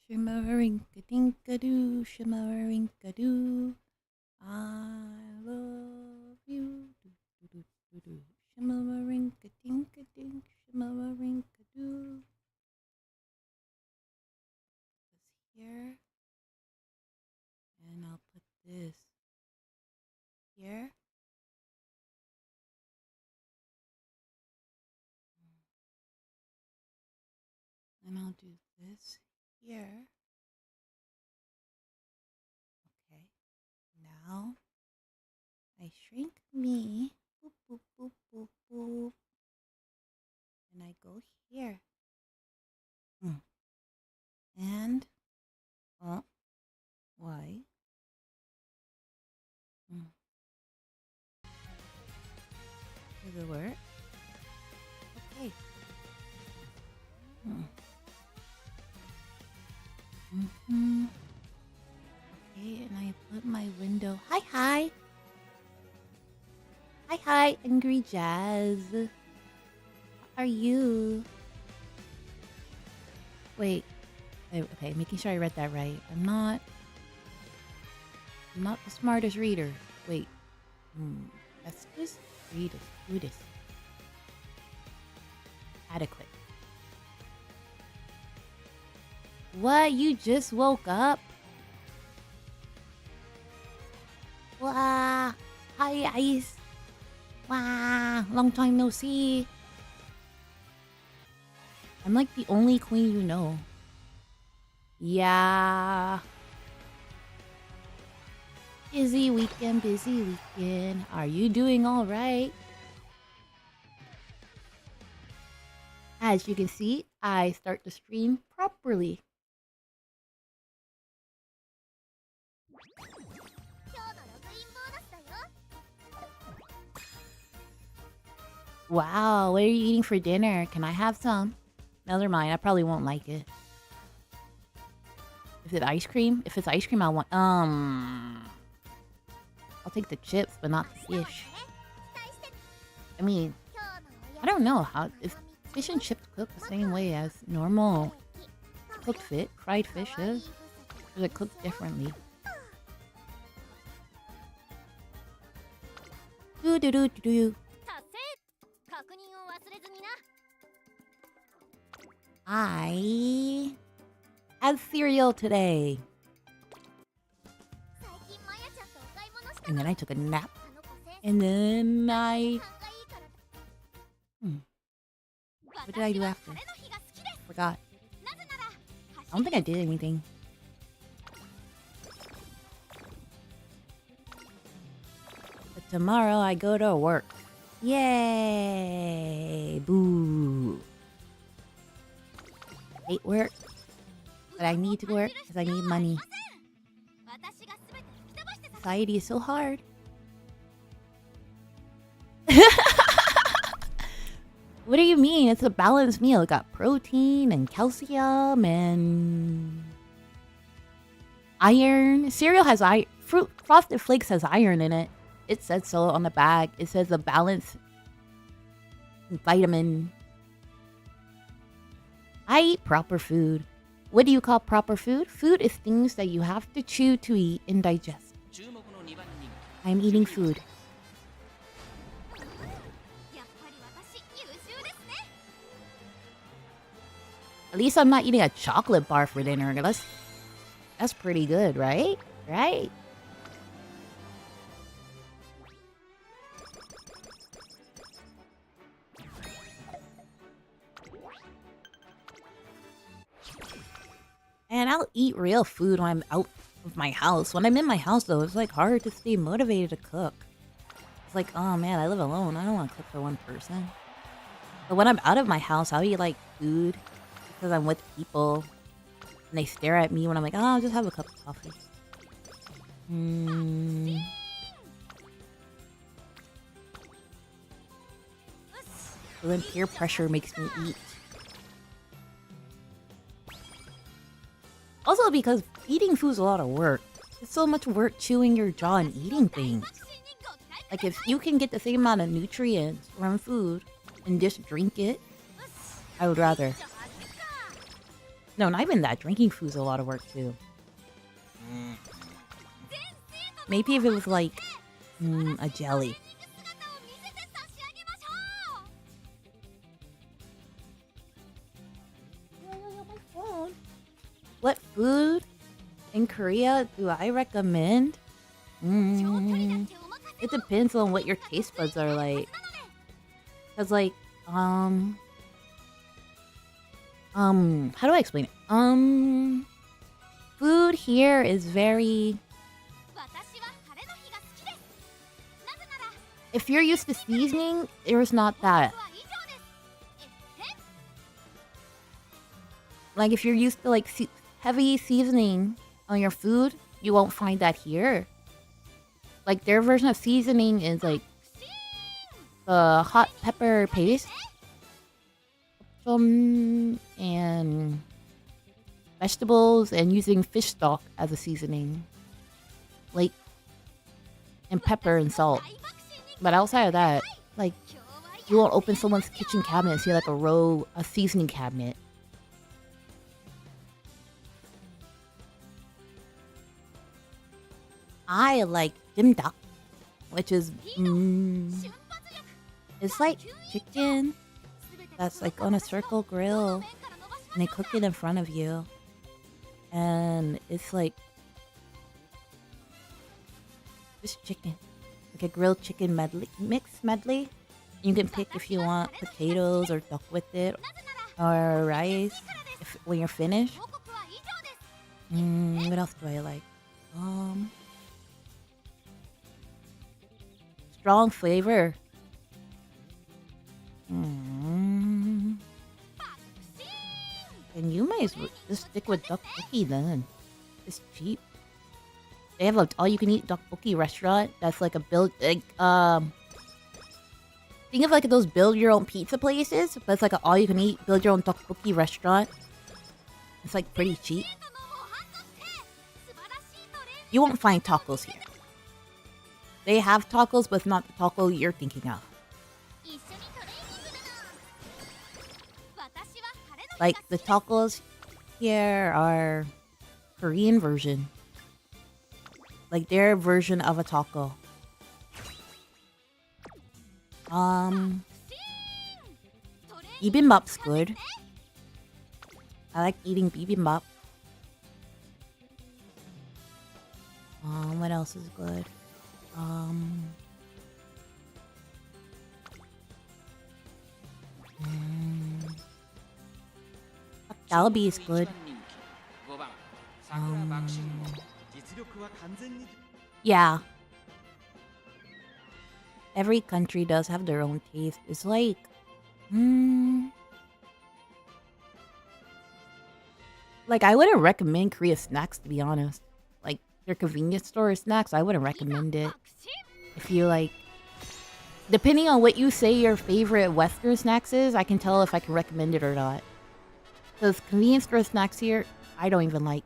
Shimmerink-a-dink-a-doo, shimmerink-a-doo. I love you. Do-do-do-do. Shimmerink-a-dink-a-dink, shimmerink-a-doo. This here. And I'll put this here. And I'll do this here. Okay. Now I shrink me. Boop, boop, boop, boop, boop. And I go here. And, oh, why? Does it work? Okay. Okay, and I put my window. Hi. Hi, Angry Jazz. How are you? Wait. Okay, making sure I read that right. I'm not the smartest reader. Wait. That's just read this. Do this. Adequate. What? You just woke up? Wow. Hi, Ice. Wow. Long time no see. I'm like the only queen you know. Yeah. Busy weekend. Are you doing all right? As you can see, I start the stream properly. Wow, what are you eating for dinner? Can I have some? Never mind, I probably won't like it. Is it ice cream? If it's ice cream, I want... I'll take the chips, but not the fish. I mean, I don't know how... Is fish and chips cooked the same way as normal cooked fried fish is? Or is it cooked differently? Do. I had cereal today. And then I took a nap. And then I... What did I do after? Forgot. I don't think I did anything. But tomorrow I go to work. Yay! Boo! Hate work, but I need to work because I need money. Society is so hard. What do you mean? It's a balanced meal. It got protein and calcium and iron. Cereal has iron. Frosted Flakes has iron in it. It says so on the bag. It says a balanced vitamin. I eat proper food. What do you call proper food? Food is things that you have to chew to eat and digest. I'm eating food. At least I'm not eating a chocolate bar for dinner. That's pretty good, right? Right? And I'll eat real food when I'm out of my house. When I'm in my house, though, it's like hard to stay motivated to cook. It's like, oh man, I live alone. I don't want to cook for one person. But when I'm out of my house, I'll eat like food because I'm with people. And they stare at me when I'm like, oh, I'll just have a cup of coffee. So then peer pressure makes me eat. Also because eating food's a lot of work. It's so much work chewing your jaw and eating things. Like if you can get the same amount of nutrients from food and just drink it, I would rather. No, not even that. Drinking food's a lot of work too. Maybe if it was like a jelly. What food in Korea do I recommend? It depends on what your taste buds are like. Cause like, how do I explain it? Food here is very... If you're used to seasoning, there's not that. Like if you're used to like heavy seasoning on your food, you won't find that here. Like their version of seasoning is like the hot pepper paste, and vegetables, and using fish stock as a seasoning, like, and pepper and salt. But outside of that, like, you won't open someone's kitchen cabinet and see like a seasoning cabinet. I like dimdak, which is it's like chicken that's like on a circle grill, and they cook it in front of you, and it's like just chicken, like a grilled chicken medley. You can pick if you want potatoes or duck with it, or rice when you're finished. What else do I like? Strong flavor. And you might as well just stick with tteokbokki then. It's cheap. They have an all-you-can-eat tteokbokki restaurant that's like a think of like those build-your-own pizza places, but it's like an all-you-can-eat build-your-own tteokbokki restaurant. It's like pretty cheap. You won't find tacos here. They have tacos, but it's not the taco you're thinking of. Like, the tacos here are Korean version. Like, their version of a taco. Bibimbap's good. I like eating bibimbap. What else is good? Galbi is good. Yeah. Every country does have their own taste. It's like, like, I wouldn't recommend Korea snacks, to be honest. Like, their convenience store snacks, I wouldn't recommend it. If you like, depending on what you say your favorite Western snacks is, I can tell if I can recommend it or not. Because convenience store snacks here, I don't even like.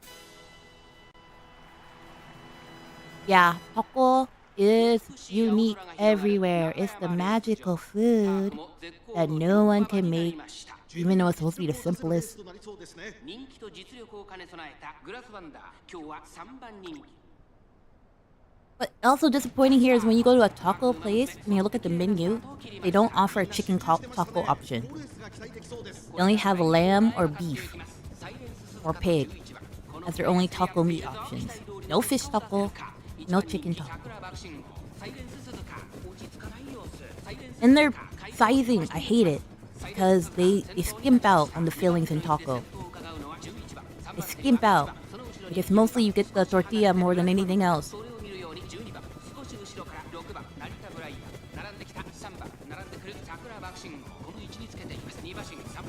Yeah, taco is unique everywhere. It's the magical food that no one can make, even though it's supposed to be the simplest. But also disappointing here is when you go to a taco place and you look at the menu, they don't offer a chicken taco option. They only have lamb or beef or pig as their only taco meat options. No fish taco, no chicken taco. And their sizing, I hate it because they skimp out on the fillings in taco. They skimp out because mostly you get the tortilla more than anything else.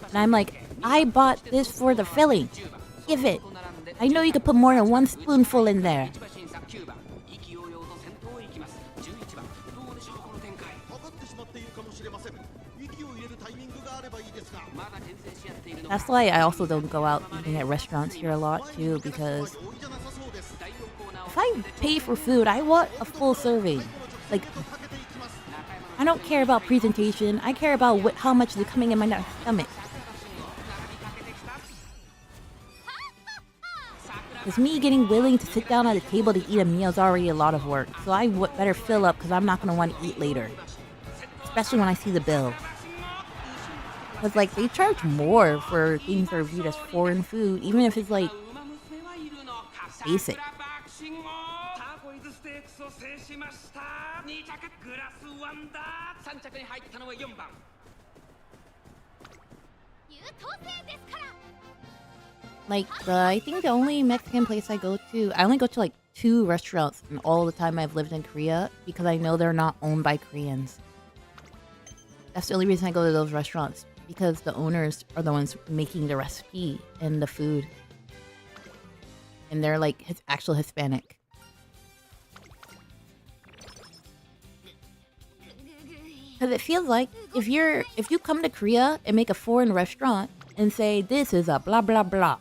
And I'm like, I bought this for the filling. Give it. I know you could put more than one spoonful in there. That's why I also don't go out eating at restaurants here a lot too, because if I pay for food, I want a full serving. Like, I don't care about presentation. I care about how much is coming in my stomach. Because me getting willing to sit down at a table to eat a meal is already a lot of work. So I better fill up because I'm not going to want to eat later. Especially when I see the bill. Because, like, they charge more for things that are viewed as foreign food, even if it's, like, basic. Like, I think the only Mexican place I only go to, like, 2 restaurants in all the time I've lived in Korea because I know they're not owned by Koreans. That's the only reason I go to those restaurants, because the owners are the ones making the recipe and the food. And they're, like, actual Hispanic. Because it feels like if you come to Korea and make a foreign restaurant and say, this is a blah blah blah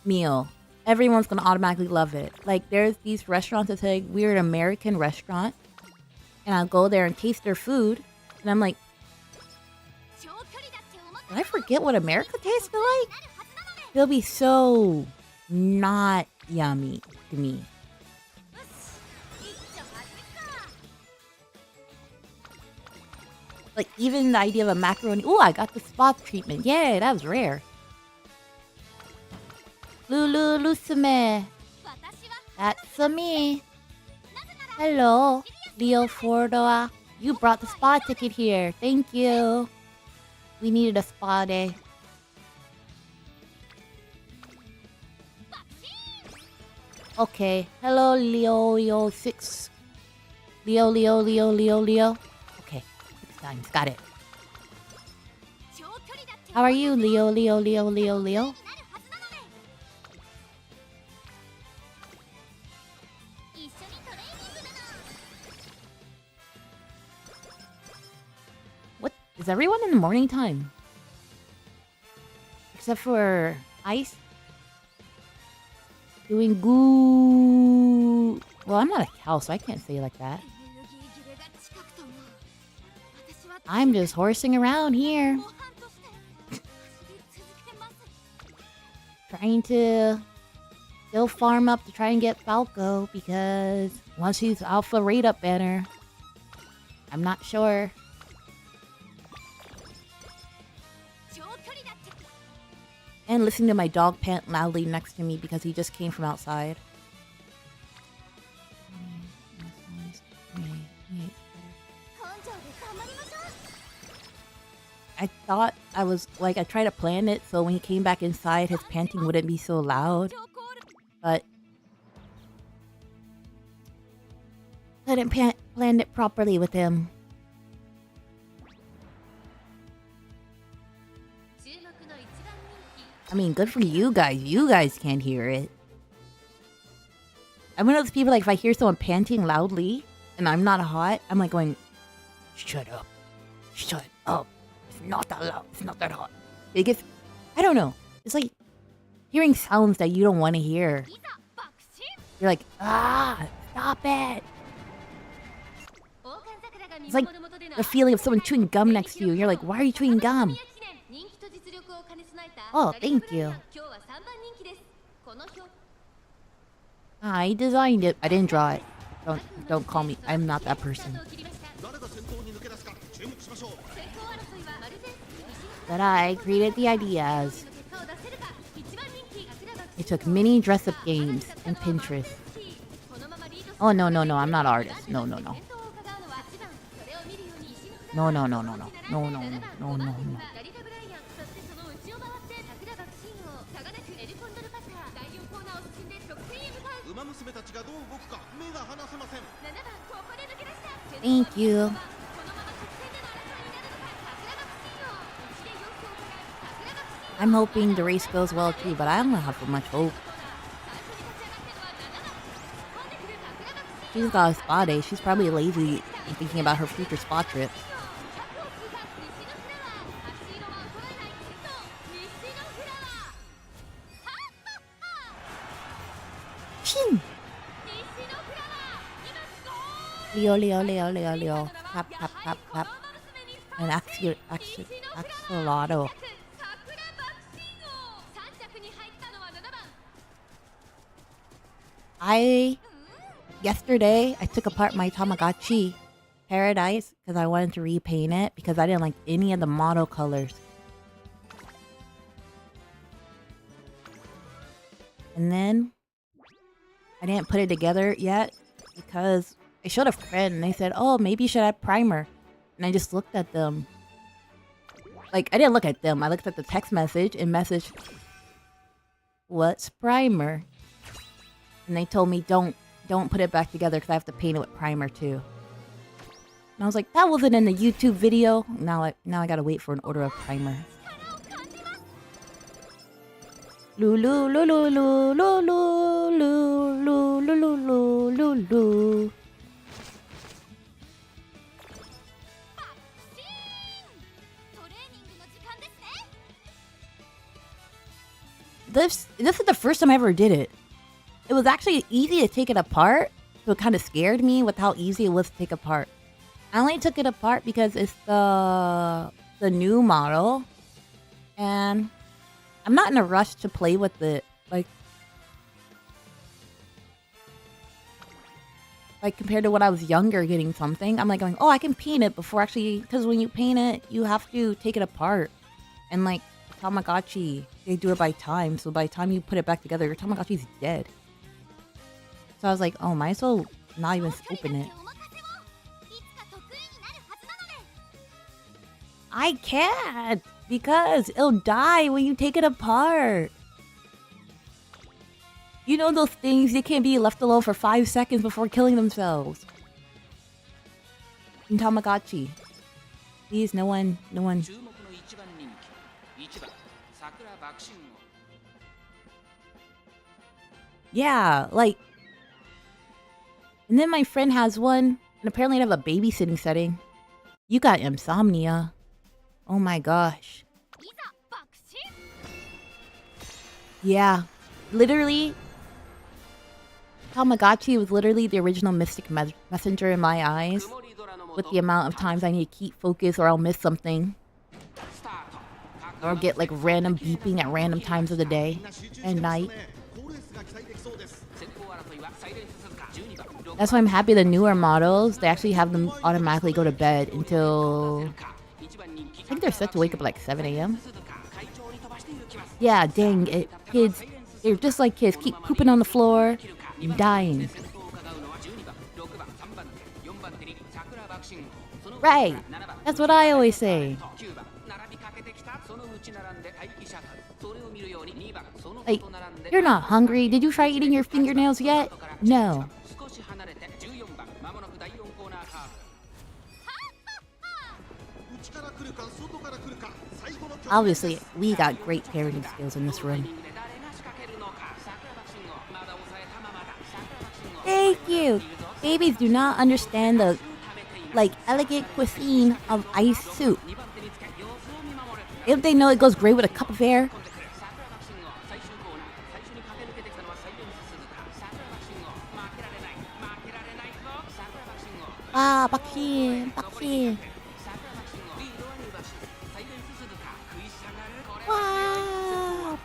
meal, everyone's gonna automatically love it. Like, there's these restaurants that say, we're an American restaurant, and I'll go there and taste their food, and I'm like, did I forget what America tastes like? It'll be so not yummy to me. Like, even the idea of a macaroni. Ooh, I got the spa treatment. Yay, that was rare. LuluO'Latte. That's me. Hello, Leo Fordoa. You brought the spa ticket here. Thank you. We needed a spa day. Okay. Hello, Leo 6. Leo. Okay. 6 times. Got it. How are you, Leo? What? Is everyone in the morning time? Except for Ice? Doing goo. Well, I'm not a cow, so I can't say it like that. I'm just horsing around here. Trying to still farm up to try and get Falco, because once he's alpha rate up banner, I'm not sure. And listening to my dog pant loudly next to me because he just came from outside. I thought I tried to plan it so when he came back inside, his panting wouldn't be so loud. But I didn't plan it properly with him. I mean, good for you guys. You guys can't hear it. I'm one of those people, like, if I hear someone panting loudly and I'm not hot, I'm like going, shut up. Shut up. It's not that loud. It's not that hot. It gets, I don't know. It's like hearing sounds that you don't want to hear. You're like, stop it. It's like the feeling of someone chewing gum next to you. And you're like, why are you chewing gum? Oh, thank you. I designed it. I didn't draw it. Don't call me. I'm not that person. But I created the ideas. I took mini dress-up games and Pinterest. Oh, no. I'm not an artist. No. No. Thank you. I'm hoping the race goes well too, but I don't have much hope. She's got a spa day. She's probably lazy and thinking about her future spa trips. Shin! Leo. Clap. An axolotl. Yesterday, I took apart my Tamagotchi Paradise because I wanted to repaint it because I didn't like any of the model colors. And then I didn't put it together yet because I showed a friend and they said, oh, maybe you should add primer. And I just looked at them. Like, I didn't look at them. I looked at the text message and messaged, what's primer? And they told me, don't put it back together because I have to paint it with primer too. And I was like, that wasn't in the YouTube video. Now I gotta wait for an order of primer. Lulu, lulu, lulu, lulu, lulu, lulu, lulu. This is the first time I ever did it. It was actually easy to take it apart, so it kind of scared me with how easy it was to take apart. I only took it apart because it's the new model, and I'm not in a rush to play with it. Like compared to when I was younger getting something, I'm like going, oh, I can paint it before actually, because when you paint it, you have to take it apart. And like Tamagotchi, they do it by time, so by the time you put it back together, your Tamagotchi's dead. So I was like, oh, might as well not even open it. I can't, because it'll die when you take it apart. You know those things, they can't be left alone for 5 seconds before killing themselves. In Tamagotchi. Please, no one. Yeah, like... And then my friend has one, and apparently they have a babysitting setting. You got insomnia. Oh my gosh. Yeah, literally, Tamagotchi was literally the original mystic messenger in my eyes. With the amount of times I need to keep focus or I'll miss something. Or get like random beeping at random times of the day and night. That's why I'm happy the newer models, they actually have them automatically go to bed until... I think they're set to wake up at like 7 a.m. Yeah, dang it. Kids, they're just like kids. Keep pooping on the floor and dying. Right. That's what I always say. Like, you're not hungry. Did you try eating your fingernails yet? No. Obviously, we got great parenting skills in this room. Thank you! Babies do not understand the, like, elegant cuisine of ice soup. If they know it goes great with a cup of air. Ah, bakshi, bakshi. Wow.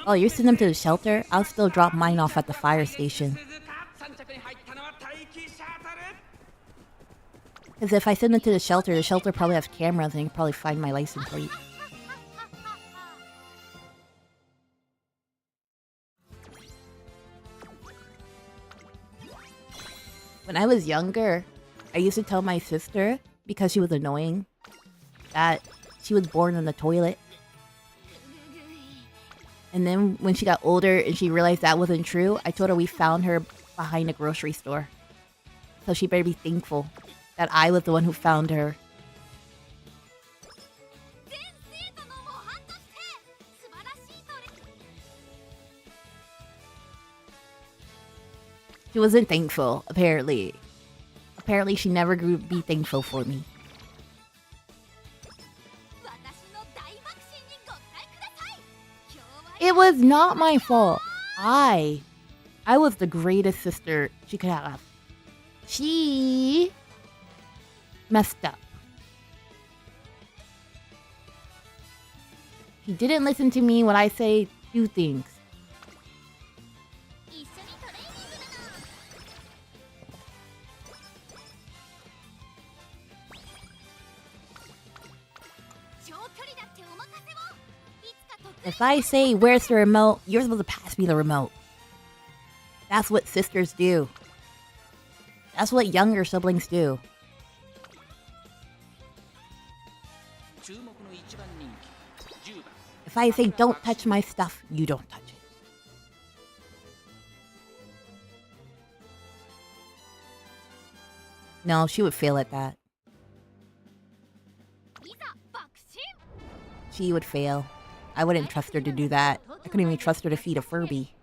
Oh, you're sending them to the shelter? I'll still drop mine off at the fire station. Because if I send them to the shelter probably has cameras and you can probably find my license plate. When I was younger, I used to tell my sister, because she was annoying, that she was born in the toilet. And then when she got older and she realized that wasn't true, I told her we found her behind a grocery store. So she better be thankful that I was the one who found her. She wasn't thankful, apparently. Apparently she never grew to be thankful for me. It was not my fault. I was the greatest sister she could have. She messed up. He didn't listen to me when I say two things. If I say, where's the remote, you're supposed to pass me the remote. That's what sisters do. That's what younger siblings do. If I say, don't touch my stuff, you don't touch it. No, she would fail at that. She would fail. I wouldn't trust her to do that. I couldn't even trust her to feed a Furby.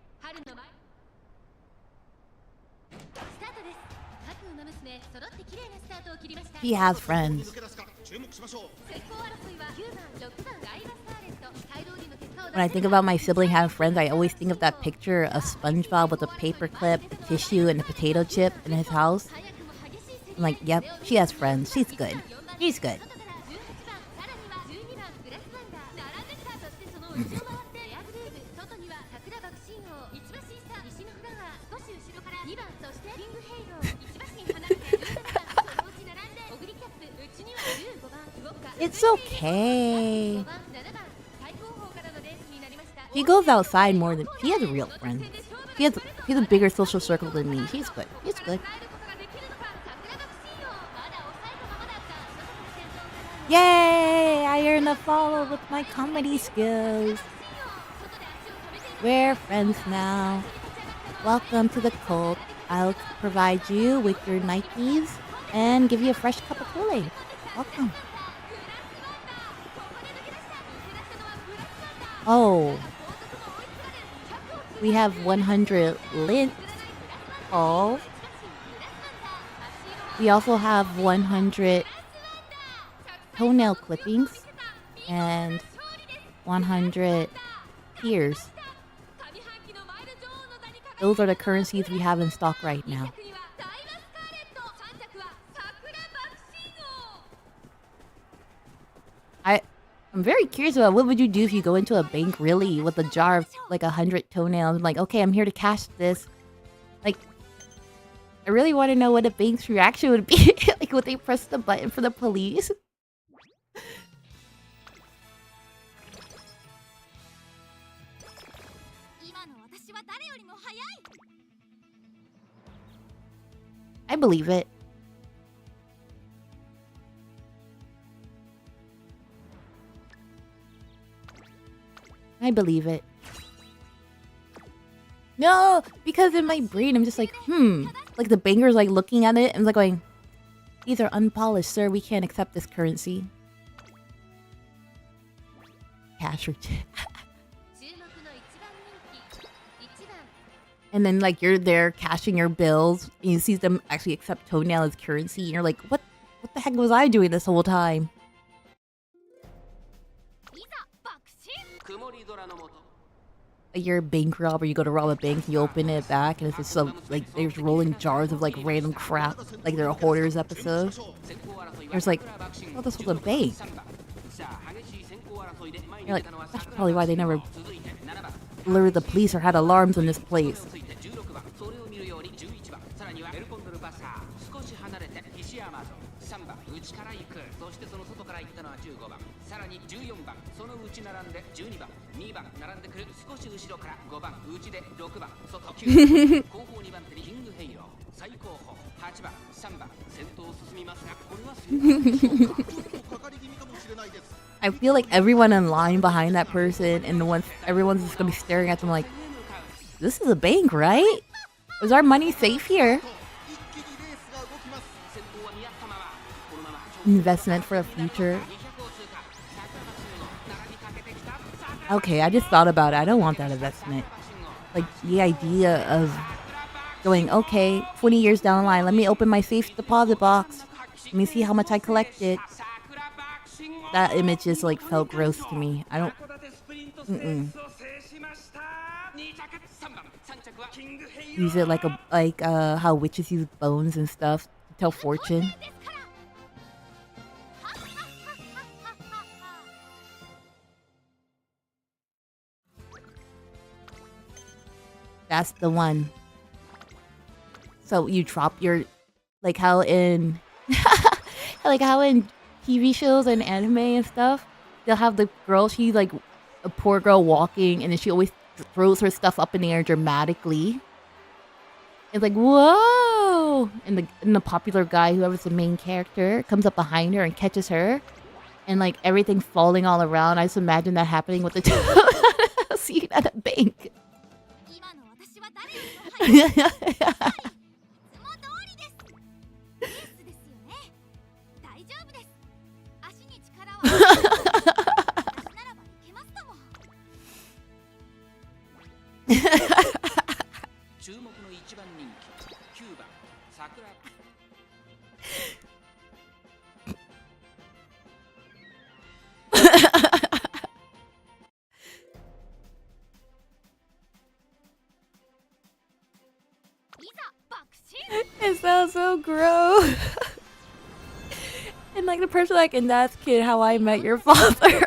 She has friends. When I think about my sibling having friends, I always think of that picture of SpongeBob with a paperclip, a tissue, and a potato chip in his house. I'm like, yep, she has friends. She's good. She's good. It's okay. He goes outside more than... He has real friends. He has a bigger social circle than me. He's good. He's good. Yay! I earned a follow with my comedy skills. We're friends now. Welcome to the cult. I'll provide you with your Nikes and give you a fresh cup of Kool-Aid. Welcome. Oh. We have 100 links. Oh. We also have 100 toenail clippings and 100 tears. Those are the currencies we have in stock right now. I'm very curious about what would you do if you go into a bank really with a jar of like 100 toenails and like, okay, I'm here to cash this. Like, I really want to know what a bank's reaction would be. Like, would they press the button for the police? I believe it. I believe it. No, because in my brain I'm just like, like the banker's like looking at it and like going, these are unpolished, sir. We can't accept this currency. Cash or chip. And then like you're there cashing your bills and you see them actually accept toenail as currency and you're like, what the heck was I doing this whole time? Like you're a bank robber, you go to rob a bank, you open it back, and it's just some like there's rolling jars of like random crap, like they're a Hoarders episode. There's like, oh, this was a bank. You're like, that's probably why they never alerted the police or had alarms in this place. I feel like everyone in line behind that person and everyone's just gonna be staring at them like, this is a bank, right? Is our money safe here? Investment for the future. Okay, I just thought about it. I don't want that investment. Like, the idea of going, okay, 20 years down the line, let me open my safe deposit box. Let me see how much I collected. That image just, like, felt gross to me. I don't... Use it like how witches use bones and stuff to tell fortune. That's the one. So you drop your, like how in, like how in TV shows and anime and stuff, they'll have the girl, she's like a poor girl walking, and then she always throws her stuff up in the air dramatically. It's like, whoa! And the popular guy, whoever's the main character, comes up behind her and catches her. And like everything's falling all around. I just imagine that happening with the scene at a bank. It sounds so gross. And like the person like, and that's Kid How I Met Your Father.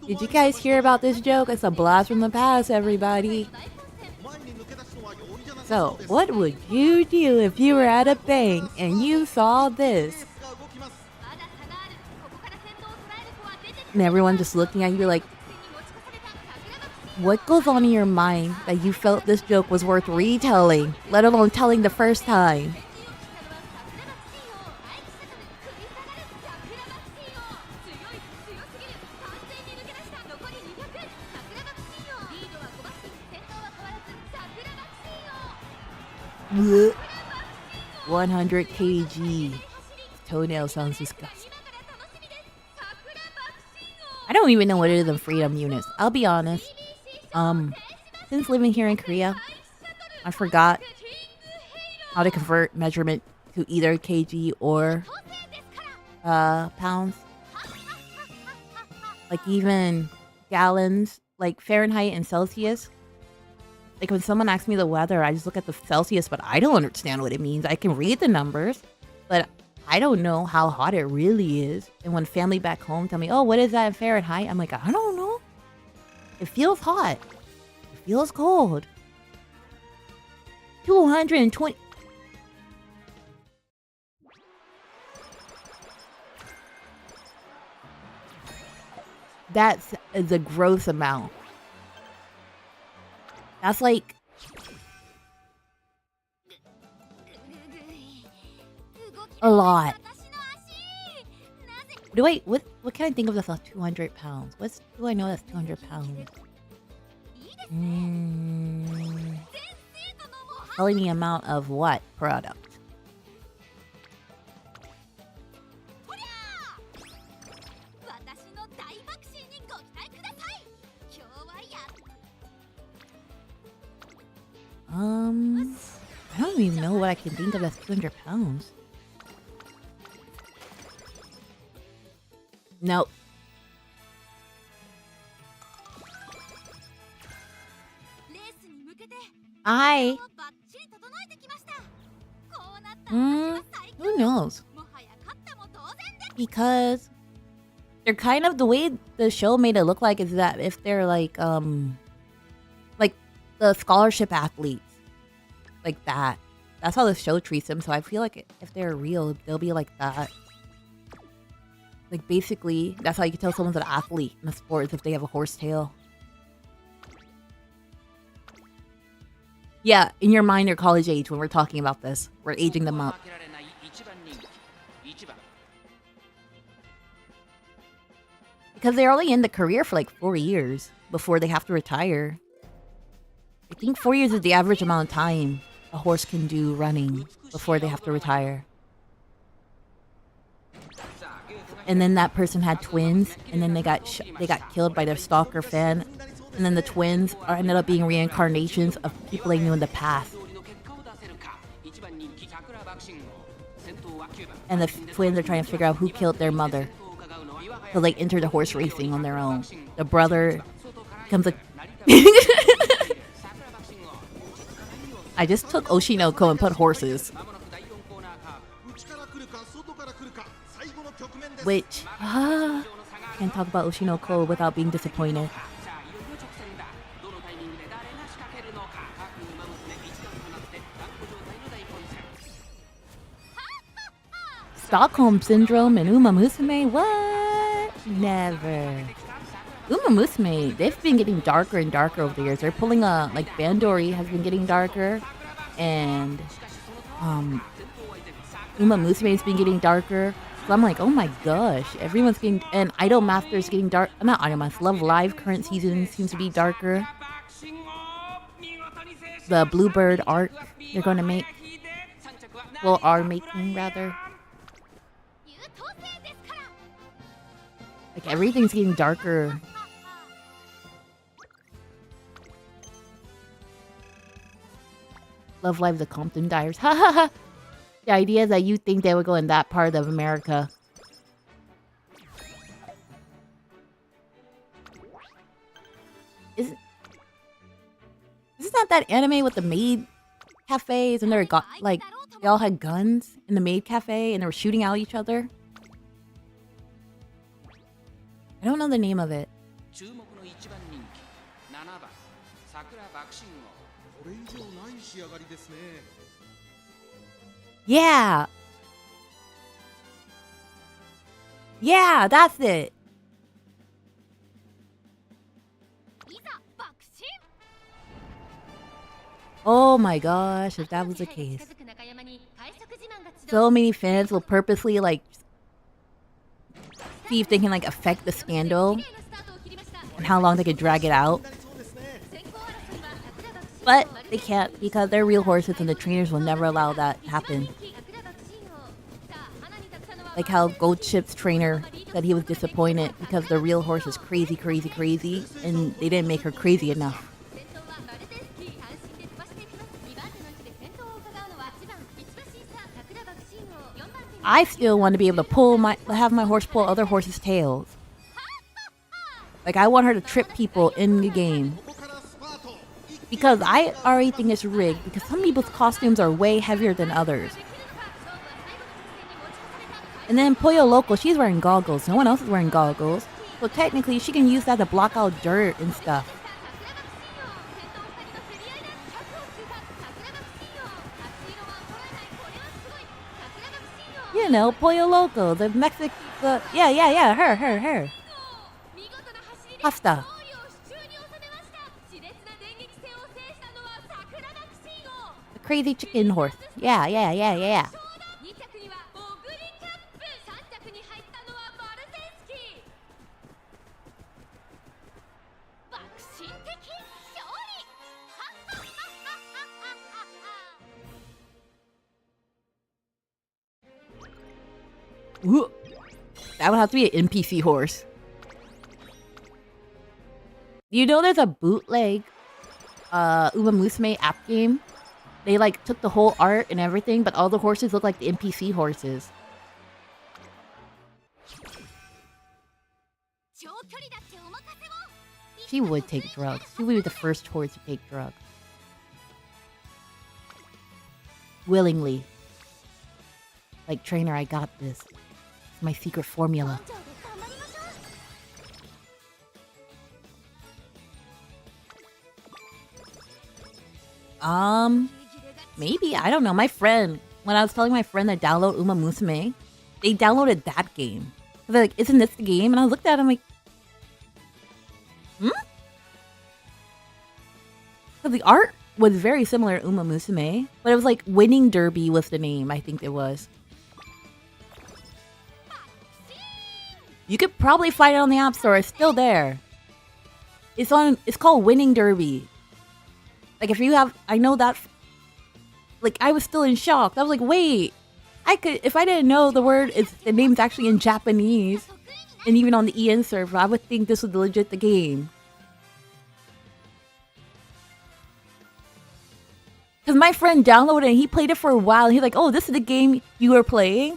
Did you guys hear about this joke? It's a blast from the past, everybody. So, what would you do if you were at a bank and you saw this? And everyone just looking at you like, what goes on in your mind that you felt this joke was worth retelling, let alone telling the first time? Blech. 100 kg. Toenail sounds disgusting. I don't even know what it is in freedom units. I'll be honest. Since living here in Korea, I forgot how to convert measurement to either kg or pounds. Like even gallons, like Fahrenheit and Celsius. Like when someone asks me the weather, I just look at the Celsius, but I don't understand what it means. I can read the numbers, but I don't know how hot it really is. And when family back home tell me, oh, what is that in Fahrenheit? I'm like, I don't know. It feels hot. It feels cold. 220. That's a gross amount. That's like... a lot. What can I think of that's 200 pounds? What do I know that's 200 pounds? Telling the amount of what product? I don't even know what I can think of as 200 pounds. Nope. Who knows? Because they're kind of, the way the show made it look like is that if they're like the scholarship athletes, like that. That's how the show treats them. So I feel like if they're real, they'll be like that. Like basically, that's how you can tell someone's an athlete in a sport, is if they have a horse tail. Yeah, in your mind, they're college age when we're talking about this. We're aging them up. Because they're only in the career for like 4 years before they have to retire. I think 4 years is the average amount of time a horse can do running before they have to retire. And then that person had twins, and then they got killed by their stalker fan. And then the twins ended up being reincarnations of people they knew in the past. and the twins are trying to figure out who killed their mother. So like enter the horse racing on their own. The brother becomes a I just took Oshinoko and put horses. Which can't talk about Oshinoko without being disappointed. Stockholm Syndrome and Uma Musume? What? Never. Uma Musume, they've been getting darker and darker over the years. They're pulling like Bandori has been getting darker, and Uma Musume has been getting darker. So I'm like, oh my gosh, everyone's getting, and Idol Master's getting dark. Not Idol Master, Love Live current season seems to be darker. The Bluebird arc they're going to make, well, are making rather. Like everything's getting darker. Love Live, the Compton Diaries. Ha ha ha! The idea that you think they would go in that part of America. Isn't that anime with the maid cafes and they all had guns in the maid cafe and they were shooting out each other? I don't know the name of it. Yeah! Yeah, that's it! Oh my gosh, if that was the case. So many fans will purposely see if they can affect the scandal and how long they could drag it out. But they can't because they're real horses and the trainers will never allow that to happen. Like how Gold Chip's trainer said he was disappointed because the real horse is crazy, crazy, crazy, and they didn't make her crazy enough. I still want to be able to have my horse pull other horses' tails. Like I want her to trip people in the game. Because I already think it's rigged because some people's costumes are way heavier than others. And then Pollo Loco, she's wearing goggles. No one else is wearing goggles. So technically she can use that to block out dirt and stuff. You know, Pollo Loco, the Mexican, yeah, her. Pasta. The crazy chicken horse. Yeah. Ooh. That would have to be an NPC horse. You know there's a bootleg Uma Musume app game? They took the whole art and everything, but all the horses look like the NPC horses. She would take drugs. She would be the first horse to take drugs. Willingly. Like, trainer, I got this. It's my secret formula. Maybe. I don't know. My friend, when I was telling my friend to download Uma Musume, they downloaded that game. They're like, isn't this the game? And I looked at it, I'm like, So the art was very similar to Uma Musume, but it was like Winning Derby was the name, I think it was. You could probably find it on the App Store. It's still there. It's called Winning Derby. Like if you have, I know that. Like I was still in shock. I was like, wait, if I didn't know the name's actually in Japanese, and even on the EN server, I would think this was legit the game. Because my friend downloaded it and he played it for a while. And he's like, oh, this is the game you were playing?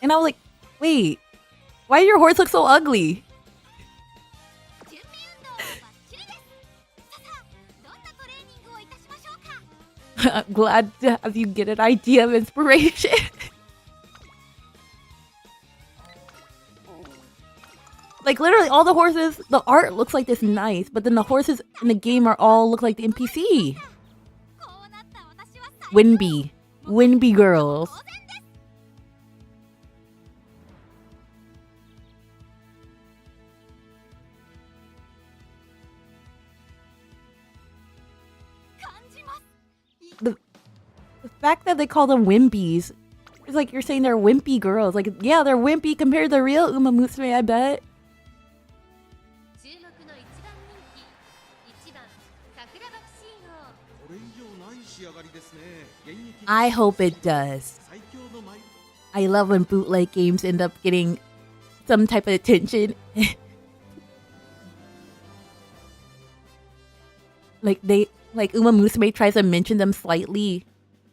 And I was like, wait, why do your horse look so ugly? I'm glad to have you get an idea of inspiration. Like, literally, all the horses, the art looks like this nice, but then the horses in the game are all look like the NPC. Winby. Winby girls. The fact that they call them wimpies is like you're saying they're wimpy girls. Like, yeah, they're wimpy compared to the real Uma Musume, I bet. I hope it does. I love when bootleg games end up getting some type of attention. Like Uma Musume tries to mention them slightly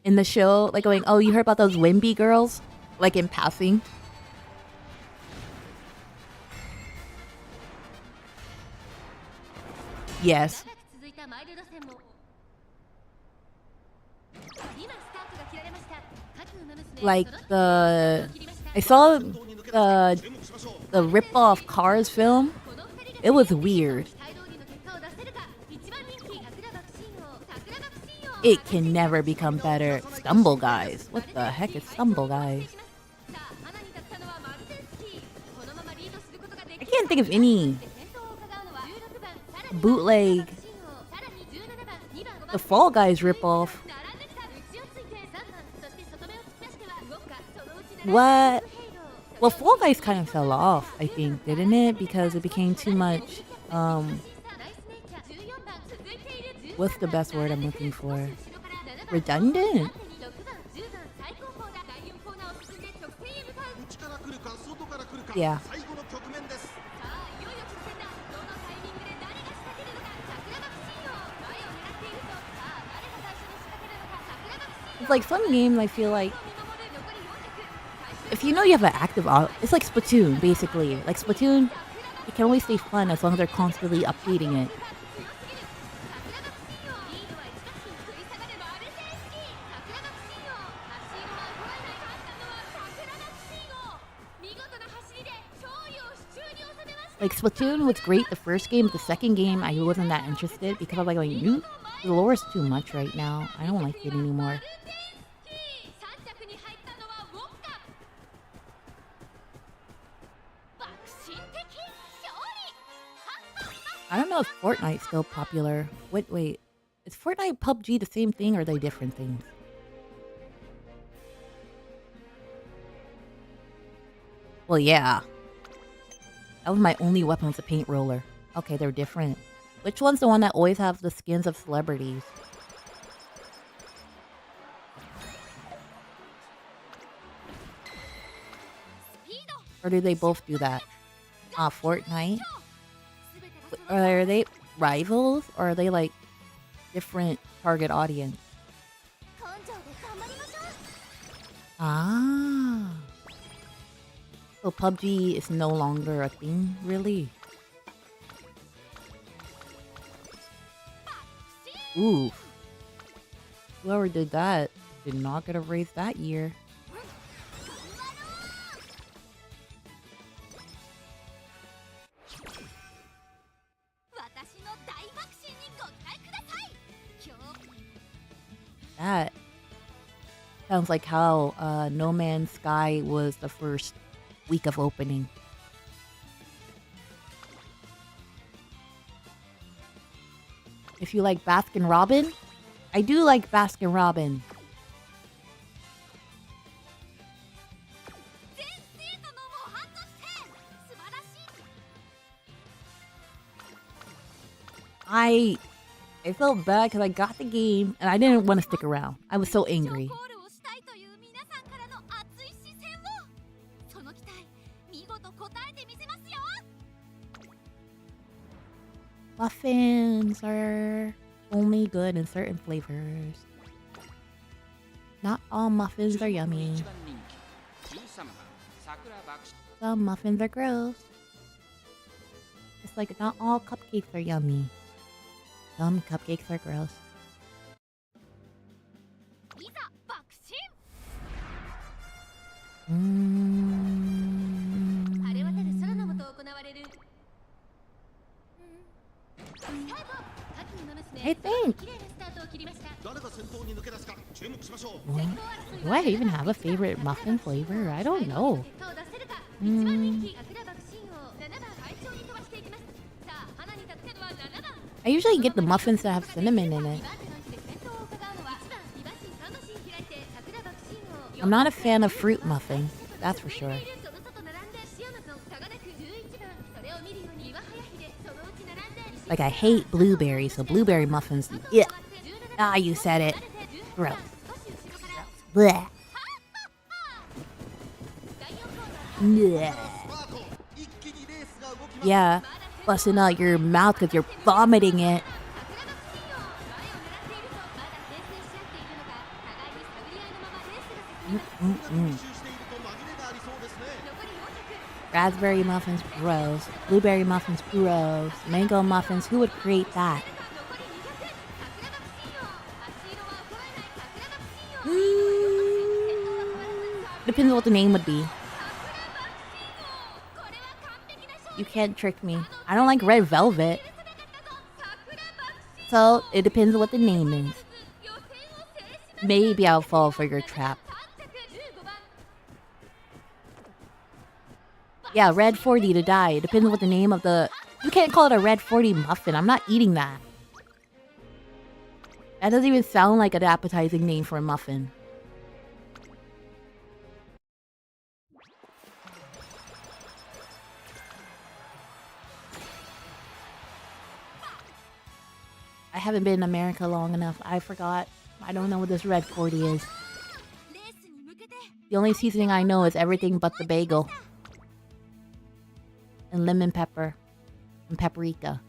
in the show, like going, "Oh, you heard about those Wimby girls?" Like in passing. Yes. Like I saw the rip-off Cars film. It was weird. It can never become better. Stumble Guys. What the heck is Stumble Guys? I can't think of any bootleg. The Fall Guys ripoff. What? Well, Fall Guys kind of fell off, I think, didn't it? Because it became too much, what's the best word I'm looking for? Redundant? Yeah. It's like some games I feel like if you know you have an active it's like Splatoon, basically. Like Splatoon, it can always stay fun as long as they're constantly updating it. Like Splatoon was great the first game, the second game I wasn't that interested because I was like, the lore is too much right now. I don't like it anymore. I don't know if Fortnite's still popular. Wait. Is Fortnite and PUBG the same thing or are they different things? Well, yeah. That was my only weapon was a paint roller. Okay, they're different. Which one's the one that always have the skins of celebrities? Or do they both do that? Fortnite? Are they rivals? Or are they like different target audience? Ah. So PUBG is no longer a thing, really? Ooh. Whoever did that did not get a raise that year. That sounds like how No Man's Sky was the first week of opening. If you like Baskin Robin, I do like Baskin Robin. I felt bad because I got the game and I didn't want to stick around. I was so angry. Muffins are only good in certain flavors. Not all muffins are yummy. Some muffins are gross. It's like not all cupcakes are yummy. Some cupcakes are gross. I think. Do I even have a favorite muffin flavor? I don't know. I usually get the muffins that have cinnamon in it. I'm not a fan of fruit muffins, that's for sure. Like, I hate blueberries, so blueberry muffins, yeah. Ah, you said it. Gross. Blech. Blech. Yeah, busting out your mouth because you're vomiting it. Raspberry muffins, gross. Blueberry muffins, gross. Mango muffins, who would create that? Depends on what the name would be. You can't trick me. I don't like red velvet. So, it depends on what the name is. Maybe I'll fall for your trap. Yeah, red 40 to die. It depends on what the name of the... You can't call it a red 40 muffin. I'm not eating that. That doesn't even sound like an appetizing name for a muffin. I haven't been in America long enough. I forgot. I don't know what this red 40 is. The only seasoning I know is everything but the bagel. And lemon pepper. And paprika.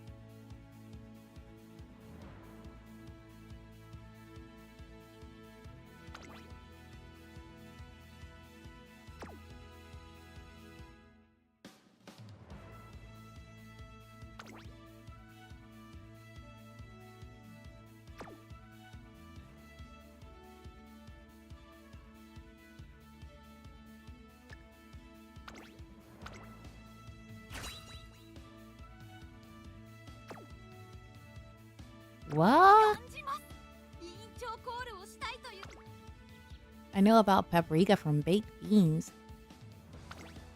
What? I know about paprika from baked beans.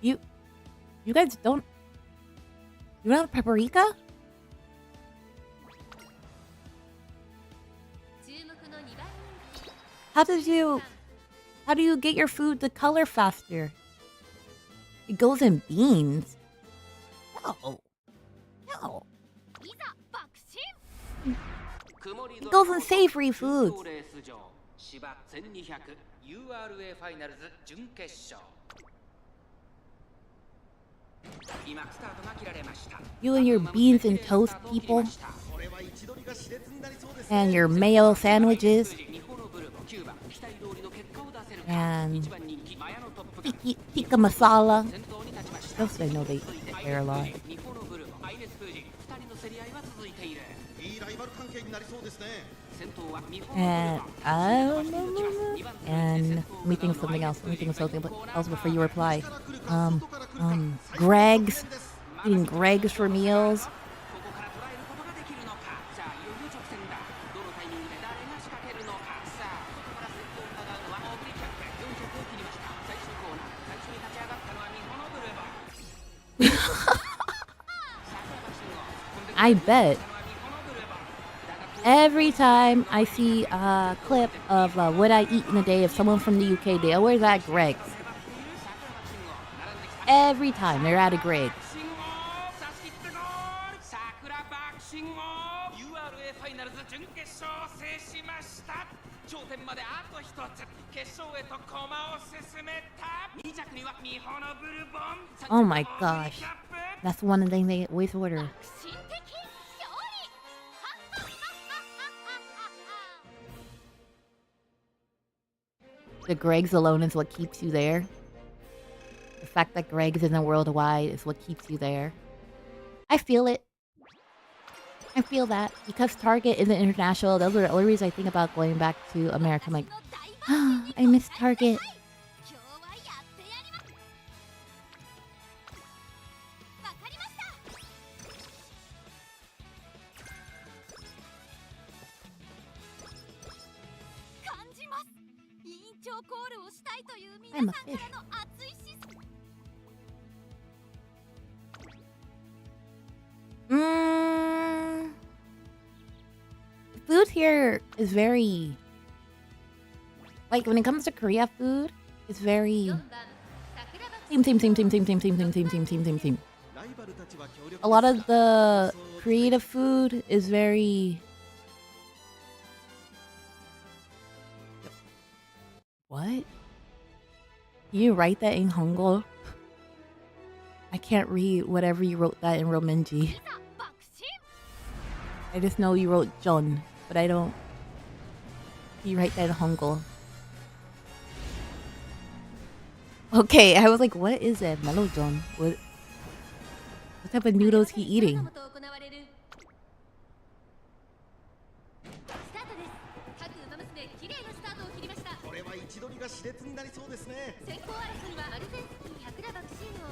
You guys don't... You don't have paprika? How do you get your food to color faster? It goes in beans. No. No. It goes in savory foods. You and your beans and toast people. And your mayo sandwiches. And tikka masala. Those I know they there a lot. And let me think of something else. Let me think of something else before you reply. Greg's. Eating Greg's for meals. I bet. Every time I see a clip of what I eat in a day of someone from the UK, they always at Greg's. Every time they're at a Greg's. Oh my gosh. That's one of the things they always order. The Greg's alone is what keeps you there. The fact that Greg's isn't worldwide is what keeps you there. I feel it. I feel that. Because Target isn't international, those are the only reasons I think about going back to America. I'm like, I miss Target. I'm a fish. Food here is very... Like, when it comes to Korea food, it's very... Same. A lot of the creative food is very... What? Can you write that in Hangul? I can't read whatever you wrote that in Romanji. I just know you wrote John, but I don't... You write that in Hangul. Okay, I was like, what is that? Mellow John? What type of noodles he eating?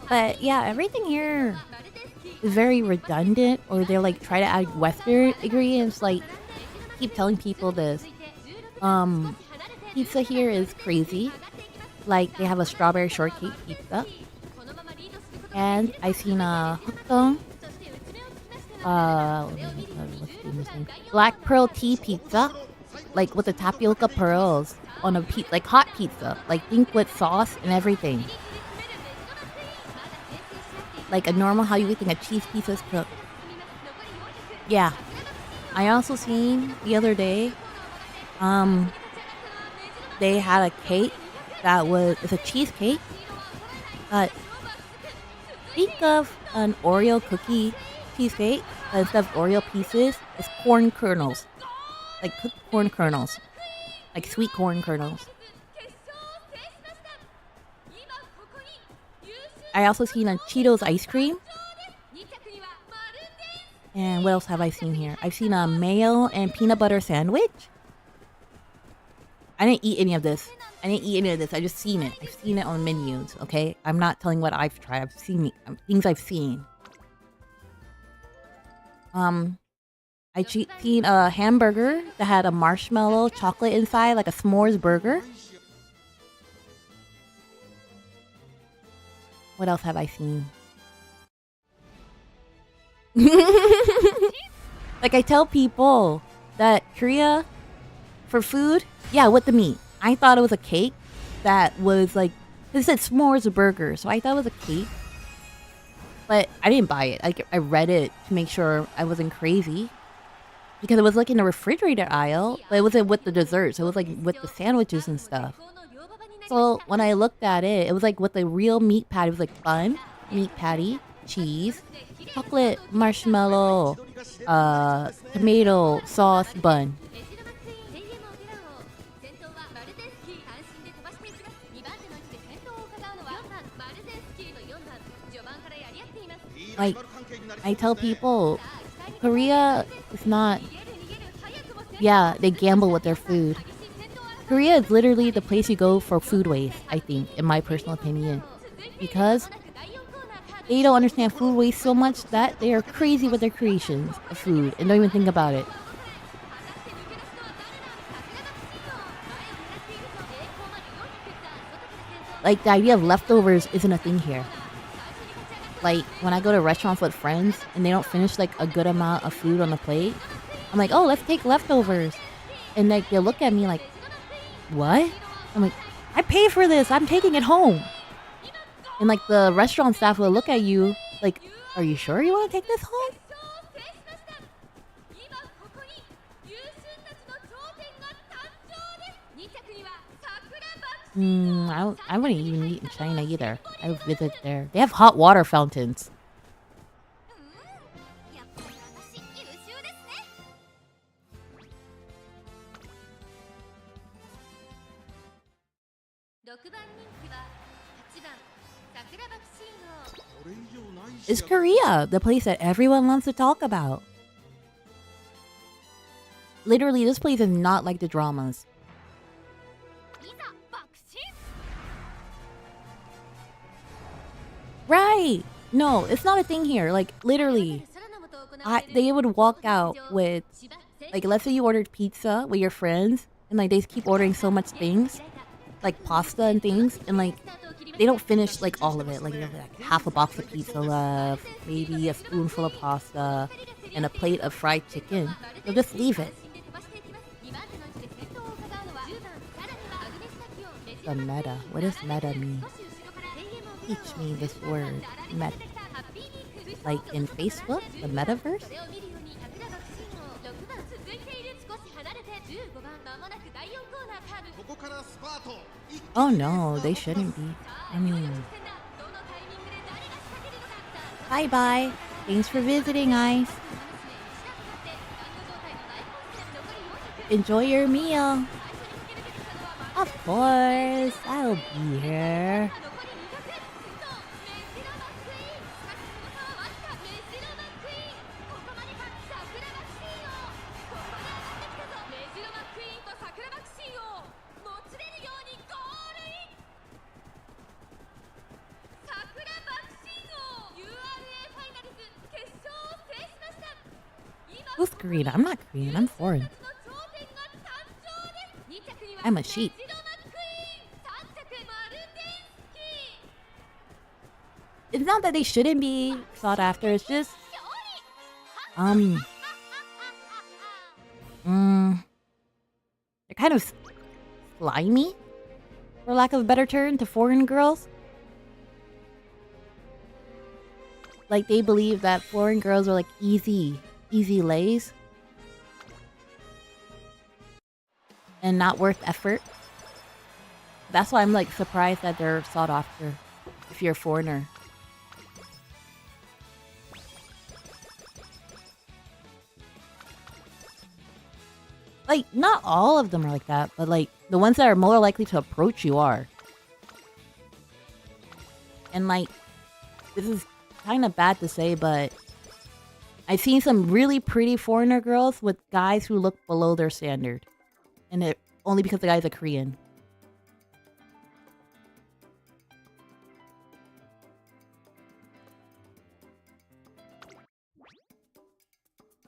But yeah, everything here is very redundant, or they're like try to add Western ingredients. Like, keep telling people this. Pizza here is crazy. Like, they have a strawberry shortcake pizza, and I seen a hookdong, what's the name? Black pearl tea pizza, like with the tapioca pearls on a like hot pizza, like think with sauce and everything. Like a normal, how you would think a cheese pizza is cooked. Yeah. I also seen the other day, they had a cake that it's a cheesecake, but think of an Oreo cookie cheesecake, but instead of Oreo pieces, it's corn kernels. Like cooked corn kernels. Like sweet corn kernels. I also seen a Cheetos ice cream. And what else have I seen here? I've seen a mayo and peanut butter sandwich. I didn't eat any of this. I just seen it. I've seen it on menus, okay? I'm not telling what I've tried. I've seen things I've seen. I seen a hamburger that had a marshmallow chocolate inside, like a s'mores burger. What else have I seen? Like, I tell people that Korea, for food, yeah, with the meat. I thought it was a cake that was like, it said s'mores burger, so I thought it was a cake. But I didn't buy it. I read it to make sure I wasn't crazy. Because it was like in the refrigerator aisle, but it wasn't with the desserts. It was like with the sandwiches and stuff. So when I looked at it, it was like with the real meat patty. It was like bun, meat patty, cheese, chocolate, marshmallow, tomato sauce bun. Like, I tell people, Korea is not... Yeah, they gamble with their food. Korea is literally the place you go for food waste, I think, in my personal opinion. Because they don't understand food waste so much that they are crazy with their creations of food and don't even think about it. Like, the idea of leftovers isn't a thing here. Like, when I go to restaurants with friends and they don't finish like a good amount of food on the plate, I'm like, oh, let's take leftovers. And like, they'll look at me like, what? I'm like, I paid for this. I'm taking it home. And like, the restaurant staff will look at you like, are you sure you want to take this home? I wouldn't even eat in China either. I would visit there. They have hot water fountains. It's Korea, the place that everyone loves to talk about. Literally, this place is not like the dramas. Right. No, it's not a thing here. Like, literally, they would walk out with, like, let's say you ordered pizza with your friends, and, like, they keep ordering so much things, like pasta and things, and, like, they don't finish, like, all of it. Like, you have, like, half a box of pizza left, maybe a spoonful of pasta, and a plate of fried chicken. They'll just leave it. The meta. What does meta mean? Teach me this word. Meta. Like in Facebook? The metaverse? Oh no, they shouldn't be. I mean... Bye-bye. Thanks for visiting, Ice. Enjoy your meal. Of course, I'll be here. Who's Korean? I'm not Korean, I'm foreign. I'm a sheep. It's not that they shouldn't be sought after, it's just... They're kind of slimy, for lack of a better term, to foreign girls. Like, they believe that foreign girls are like easy lays. And not worth effort. That's why I'm like surprised that they're sought after if you're a foreigner. Like, not all of them are like that, but like the ones that are more likely to approach you are. And like, this is kind of bad to say, but I've seen some really pretty foreigner girls with guys who look below their standard. And it only because the guy's a Korean.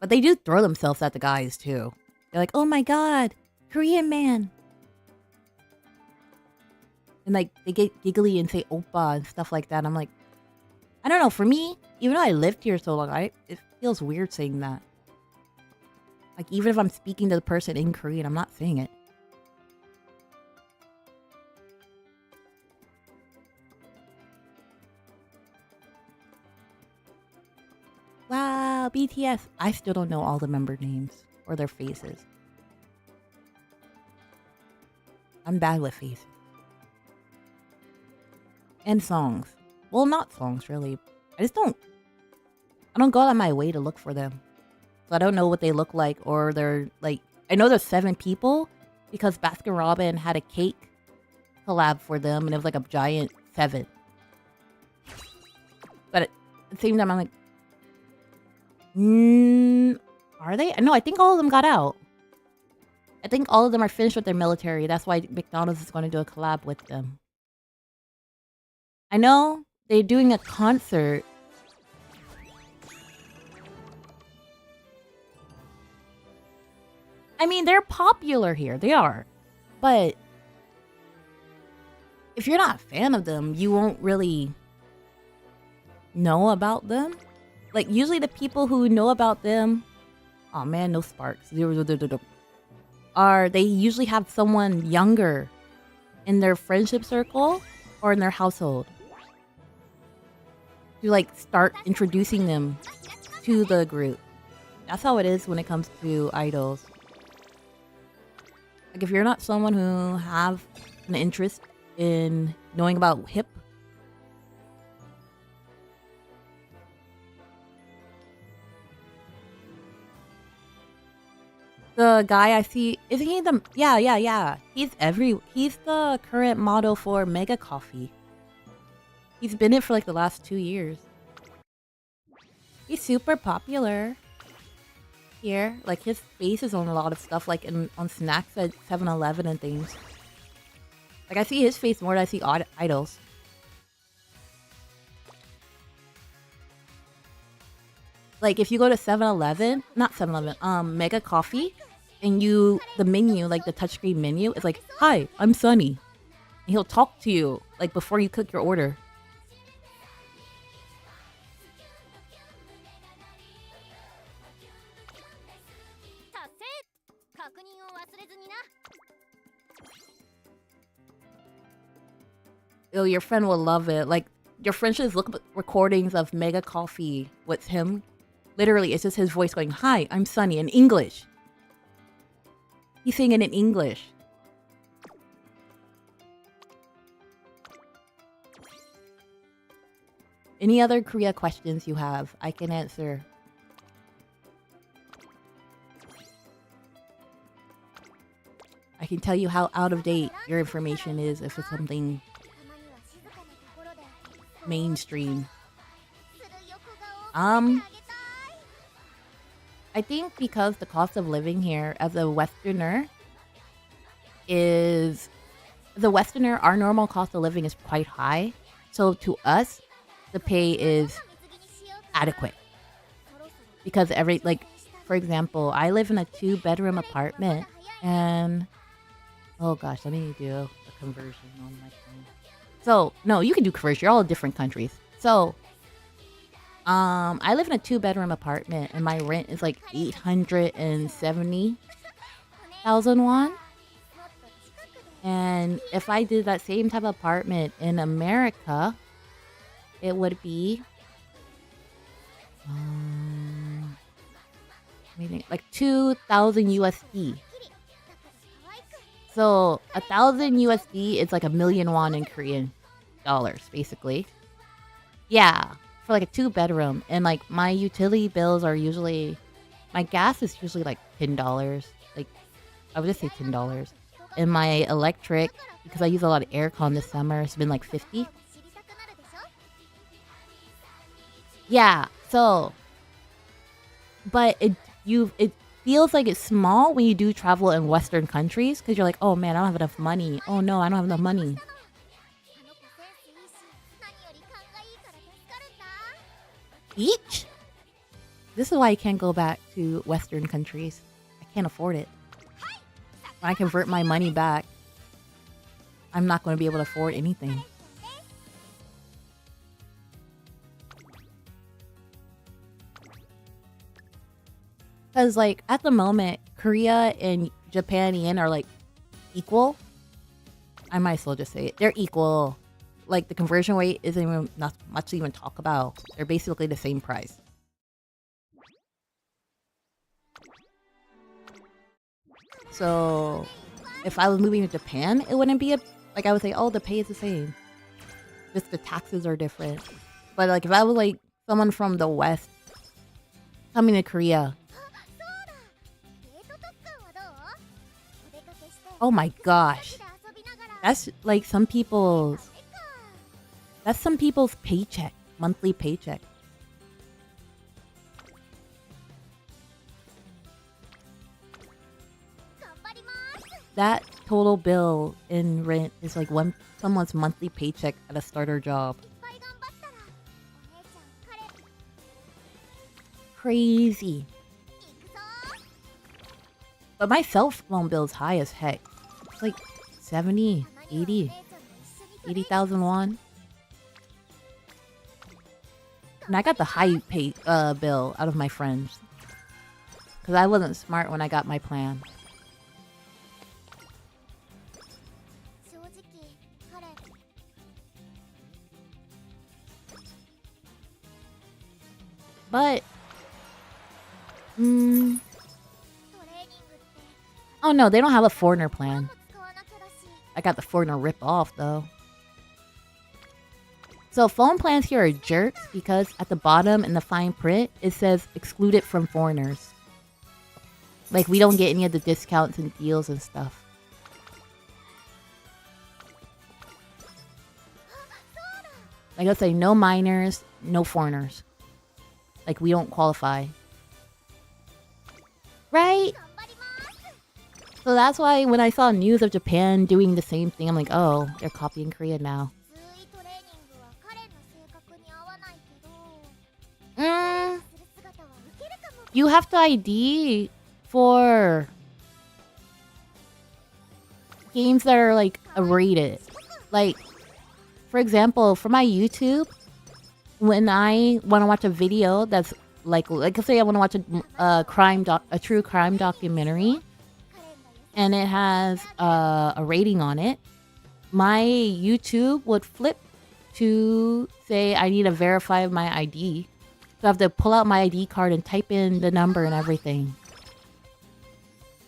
But they do throw themselves at the guys too. They're like, oh my god, Korean man. And like, they get giggly and say oppa and stuff like that. I'm like, I don't know, for me, even though I lived here so long, it feels weird saying that. Like, even if I'm speaking to the person in Korean, I'm not saying it. Wow, BTS. I still don't know all the member names or their faces. I'm bad with faces. And songs. Well, not songs, really. I don't go out of my way to look for them. So I don't know what they look like, or they're like... I know there's 7 people because Baskin Robin had a cake collab for them, and it was like a giant 7. But at the same time, I'm like... are they? No, I think all of them got out. I think all of them are finished with their military. That's why McDonald's is going to do a collab with them. I know they're doing a concert. I mean, they're popular here. They are. But if you're not a fan of them, you won't really know about them. Like, usually the people who know about them... Oh man, no sparks. They usually have someone younger in their friendship circle or in their household to like start introducing them to the group. That's how it is when it comes to idols. Like, if you're not someone who have an interest in knowing about hip, the guy I see, isn't he the... Yeah. He's the current model for Mega Coffee. He's been it for like the last 2 years. He's super popular here. Like his face is on a lot of stuff, like on snacks at 7-Eleven and things. Like I see his face more than I see idols. Like if you go to 7-Eleven, not 7-Eleven, Mega Coffee, and the menu, like the touchscreen menu, is like, "Hi, I'm Sunny," and he'll talk to you like before you cook your order. Oh, your friend will love it. Like your friend should look up recordings of Mega Coffee with him. Literally, it's just his voice going, "Hi, I'm Sunny," in English. He's singing in English. Any other Korea questions you have, I can answer. I can tell you how out of date your information is if it's something mainstream. I think because the cost of living here as a Westerner our normal cost of living is quite high. So to us, the pay is adequate. Because for example, I live in a 2-bedroom apartment and, oh gosh, let me do a conversion on my phone. So, no, you can do conversion. You're all in different countries. So, I live in a 2-bedroom apartment and my rent is like 870,000 won. And if I did that same type of apartment in America, it would be like 2,000 USD. So 1,000 USD is like 1,000,000 won in Korean dollars, basically. Yeah, for like a 2-bedroom. And like my utility bills are usually, my gas is usually like $10. Like I would just say $10. And my electric, because I use a lot of aircon this summer, it's been like 50. Yeah, so, but it feels like it's small when you do travel in Western countries, because you're like, oh man, I don't have enough money. Oh no, I don't have enough money. Each? This is why I can't go back to Western countries. I can't afford it. When I convert my money back, I'm not going to be able to afford anything. Because, like, at the moment, Korea and Japan yen are, like, equal. I might as well just say it. They're equal. Like, the conversion rate isn't even not much to even talk about. They're basically the same price. So, if I was moving to Japan, it wouldn't be like, I would say, oh, the pay is the same. Just the taxes are different. But, like, if I was, like, someone from the West coming to Korea, oh my gosh. That's like some people's paycheck, monthly paycheck. That total bill in rent is like someone's monthly paycheck at a starter job. Crazy. But my cell phone bill is high as heck. It's like 70, 80,000 won. And I got the high pay bill out of my friends. Because I wasn't smart when I got my plan. But, oh no, they don't have a foreigner plan. I got the foreigner rip-off, though. So phone plans here are jerks because at the bottom in the fine print, it says excluded from foreigners. Like, we don't get any of the discounts and deals and stuff. Like I say, no minors, no foreigners. Like we don't qualify. Right? So that's why when I saw news of Japan doing the same thing, I'm like, oh, they're copying Korea now. You have to ID for games that are like rated. Like, for example, for my YouTube, when I want to watch a video that's like say I want to watch a true crime documentary, and it has a rating on it, my YouTube would flip to say I need to verify my ID. So I have to pull out my ID card and type in the number and everything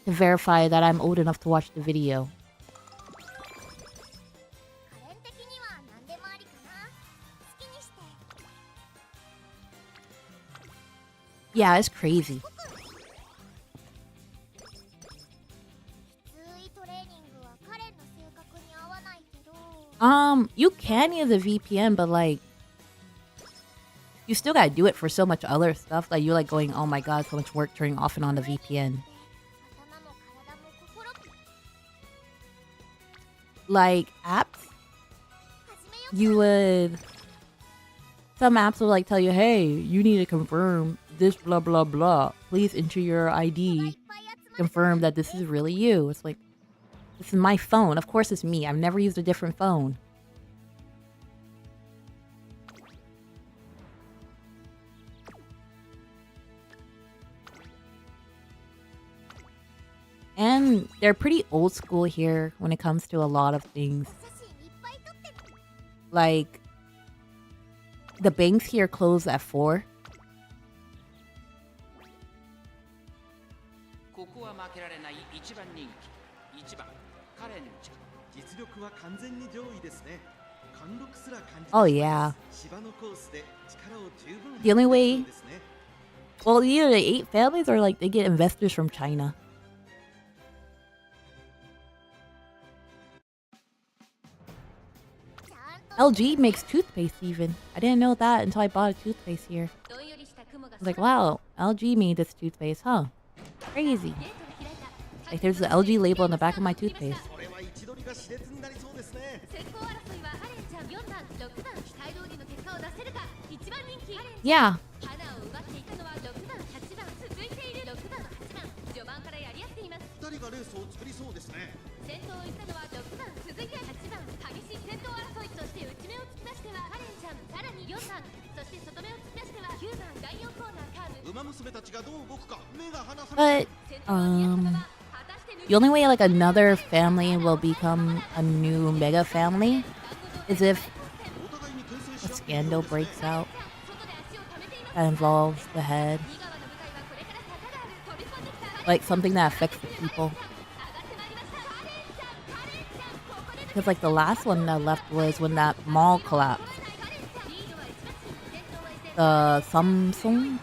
to verify that I'm old enough to watch the video. Yeah, it's crazy. You can use a VPN, but like, you still gotta do it for so much other stuff. Like you're like going, oh my god, so much work turning off and on the VPN. Like apps, some apps will like tell you, hey, you need to confirm this blah blah blah. Please enter your ID. Confirm that this is really you. It's like, this is my phone. Of course it's me. I've never used a different phone. And they're pretty old school here when it comes to a lot of things. Like, the banks here close at 4. Oh yeah. The only way... Well, either they ate families or like they get investors from China. LG makes toothpaste even. I didn't know that until I bought a toothpaste here. I was like, wow, LG made this toothpaste, huh? Crazy. Like there's the LG label on the back of my toothpaste. Yeah. But, the only way like another family will become a new mega family is if a scandal breaks out that involves the head. Like something that affects the people. Because like the last one that left was when that mall collapsed. The Samsung?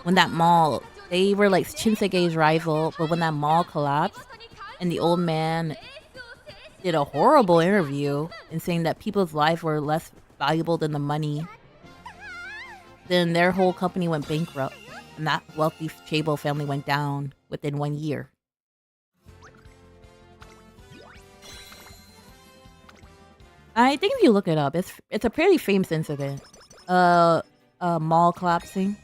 When that mall, they were like Shinsegae's rival, but when that mall collapsed and the old man did a horrible interview in saying that people's lives were less valuable than the money, then their whole company went bankrupt and that wealthy Chaebol family went down within 1 year. I think if you look it up, it's a pretty famous incident. A mall collapsing.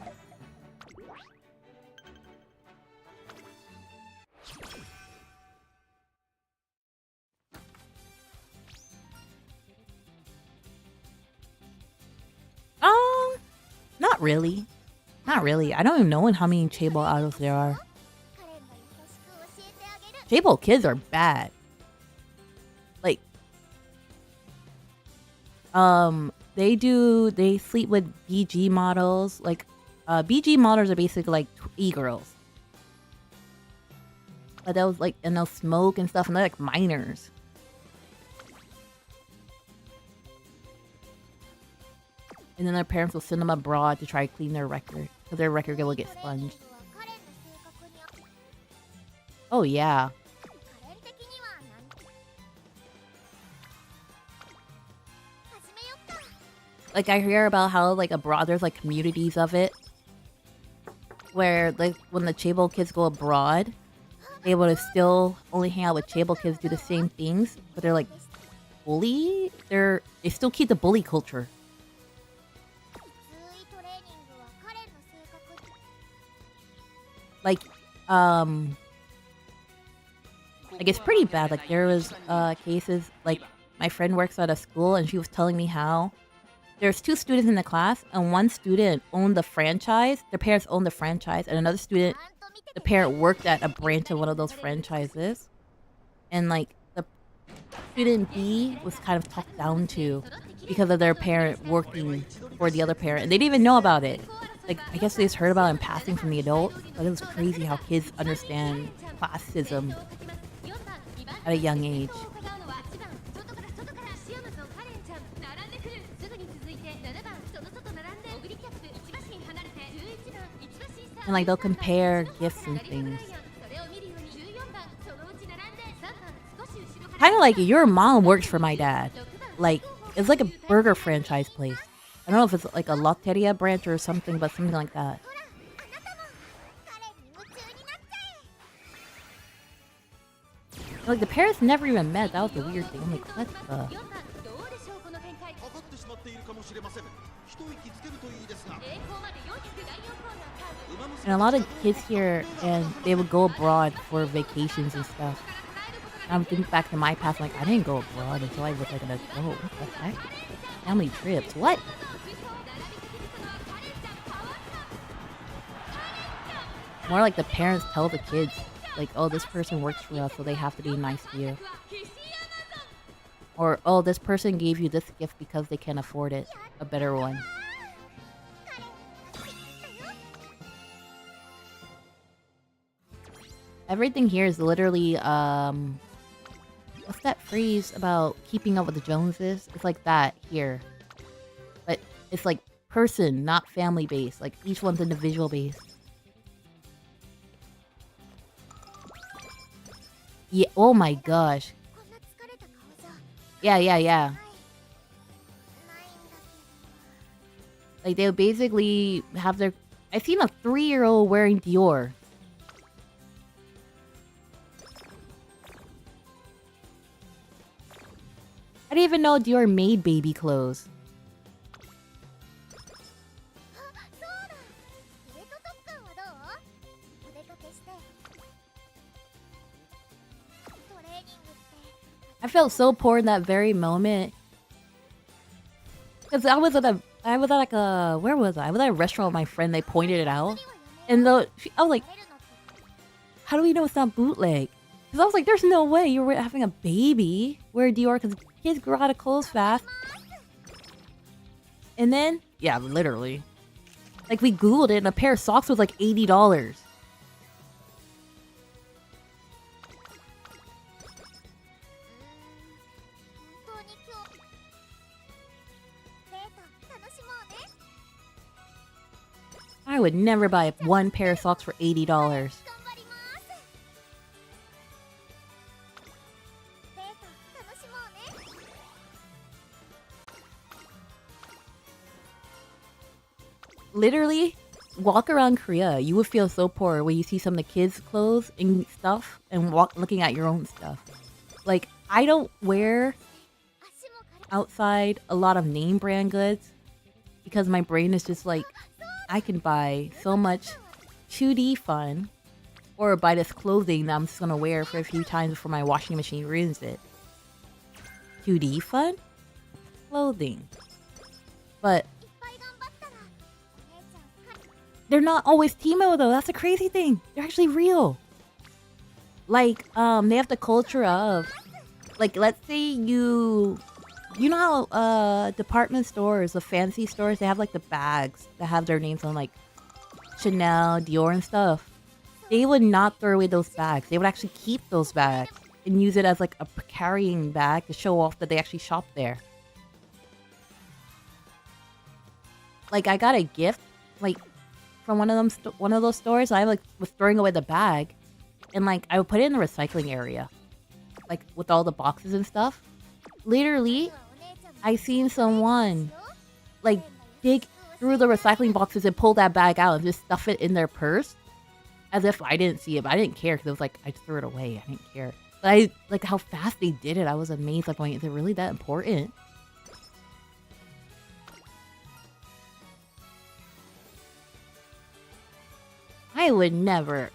Not really. Not really. I don't even know how many Chaebol idols there are. Chaebol kids are bad. Like, they sleep with BG models. Like, BG models are basically like e-girls. But those like, and they'll smoke and stuff, and they're like minors. And then their parents will send them abroad to try to clean their record, because their record will get sponged. Oh, yeah. Oh, Like, I hear about how, like, abroad, there's, like, communities of it. Where, like, when the Chable kids go abroad, they're able to still only hang out with Chable kids, do the same things, but they're, like, they still keep the bully culture. Like, like, it's pretty bad. Like, there was, cases, like, my friend works at a school, and she was telling me how there's 2 students in the class, and one student owned the franchise. Their parents owned the franchise, and another student, the parent worked at a branch of one of those franchises. And, like, the student B was kind of talked down to because of their parent working for the other parent. And they didn't even know about it. Like, I guess they just heard about it in passing from the adults. But it was crazy how kids understand classism at a young age. And, like, they'll compare gifts and things. Kind of like, your mom works for my dad. Like, it's like a burger franchise place. I don't know if it's like a Lotteria branch or something, but something like that. Like, the parents never even met. That was the weird thing. I'm like, what the... And a lot of kids here, and they would go abroad for vacations and stuff. And I'm thinking back to my past, like, I didn't go abroad until I was like an adult. What the heck? Family trips. What? More like the parents tell the kids, like, oh, this person works for us, so they have to be nice to you. Or, oh, this person gave you this gift because they can afford it. A better one. Everything here is literally, what's that phrase about keeping up with the Joneses? It's like that here. But it's like person, not family based. Like, each one's individual based. Yeah, oh my gosh. Yeah. Like, they'll basically have their... I've seen a 3-year-old wearing Dior. I didn't even know Dior made baby clothes. I felt so poor in that very moment. Because I was at like a... Where was I? I was at a restaurant with my friend. They pointed it out. And I was like, how do we know it's not bootleg? Because I was like, there's no way you're having a baby wear Dior, because kids grow out of clothes fast. And then, yeah, literally. Like, we Googled it, and a pair of socks was like $80. I would never buy one pair of socks for $80. Literally, walk around Korea, you would feel so poor when you see some of the kids' clothes and stuff and looking at your own stuff. Like, I don't wear outside a lot of name brand goods because my brain is just like, I can buy so much 2D fun or buy this clothing that I'm just gonna wear for a few times before my washing machine ruins it. 2D fun? Clothing. But they're not always Timo though. That's the crazy thing. They're actually real. Like, they have the culture of, like, let's say you know how department stores, the fancy stores, they have like the bags that have their names on, like Chanel, Dior and stuff. They would not throw away those bags. They would actually keep those bags and use it as like a carrying bag to show off that they actually shop there. Like, I got a gift, like, from one of those stores. I like was throwing away the bag, and like I would put it in the recycling area, like with all the boxes and stuff. Literally, I seen someone like dig through the recycling boxes and pull that bag out and just stuff it in their purse as if I didn't see it. But I didn't care because it was like I just threw it away. I didn't care. But I like how fast they did it. I was amazed. Like, going, is it really that important? I would never.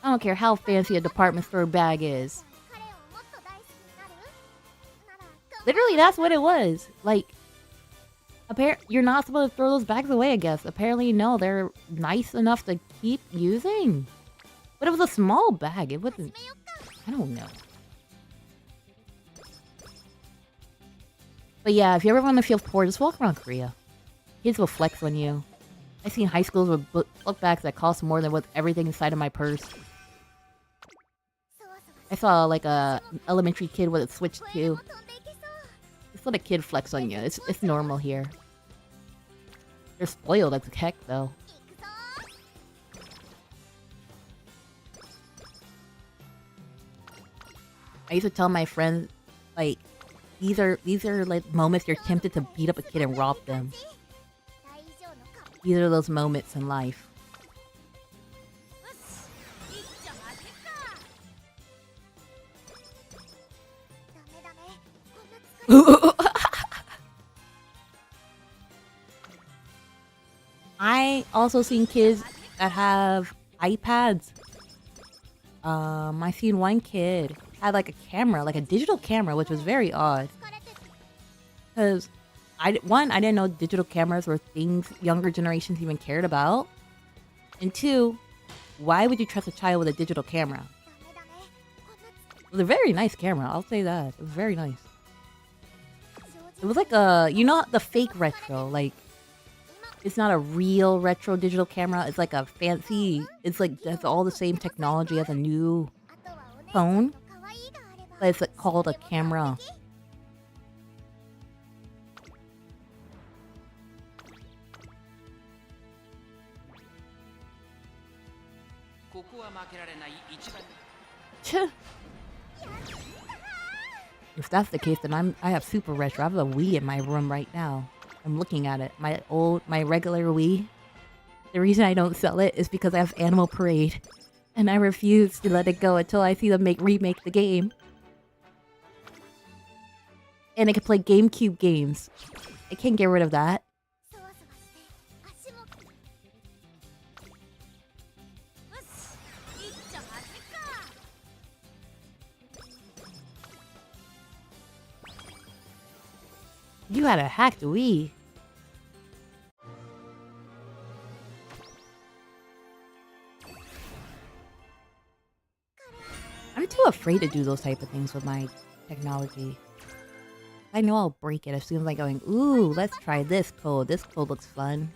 I don't care how fancy a department store bag is. Literally, that's what it was. Like, you're not supposed to throw those bags away, I guess. Apparently, no, they're nice enough to keep using. But it was a small bag. It wasn't... I don't know. But yeah, if you ever want to feel poor, just walk around Korea. Kids will flex on you. I've seen high schools with book bags that cost more than what's everything inside of my purse. I saw like a elementary kid with a Switch too. Just let a kid flex on you. It's normal here. They're spoiled as heck though. I used to tell my friends, like, these are like moments you're tempted to beat up a kid and rob them. These are those moments in life. I also seen kids that have iPads. I seen one kid had like a camera, like a digital camera, which was very odd. Because I didn't know digital cameras were things younger generations even cared about. And two, why would you trust a child with a digital camera? It was a very nice camera, I'll say that. It was very nice. It was like a, you know, the fake retro, like, it's not a real retro digital camera. It's like a fancy, it's like, that's all the same technology as a new phone. But it's like called a camera. If that's the case, then I have super retro. I have a Wii in my room right now. I'm looking at it. My regular Wii. The reason I don't sell it is because I have Animal Parade. And I refuse to let it go until I see them remake the game. And I can play GameCube games. I can't get rid of that. You had a hacked Wii. I'm too afraid to do those type of things with my technology. I know I'll break it as soon as I'm going, ooh, let's try this code. This code looks fun.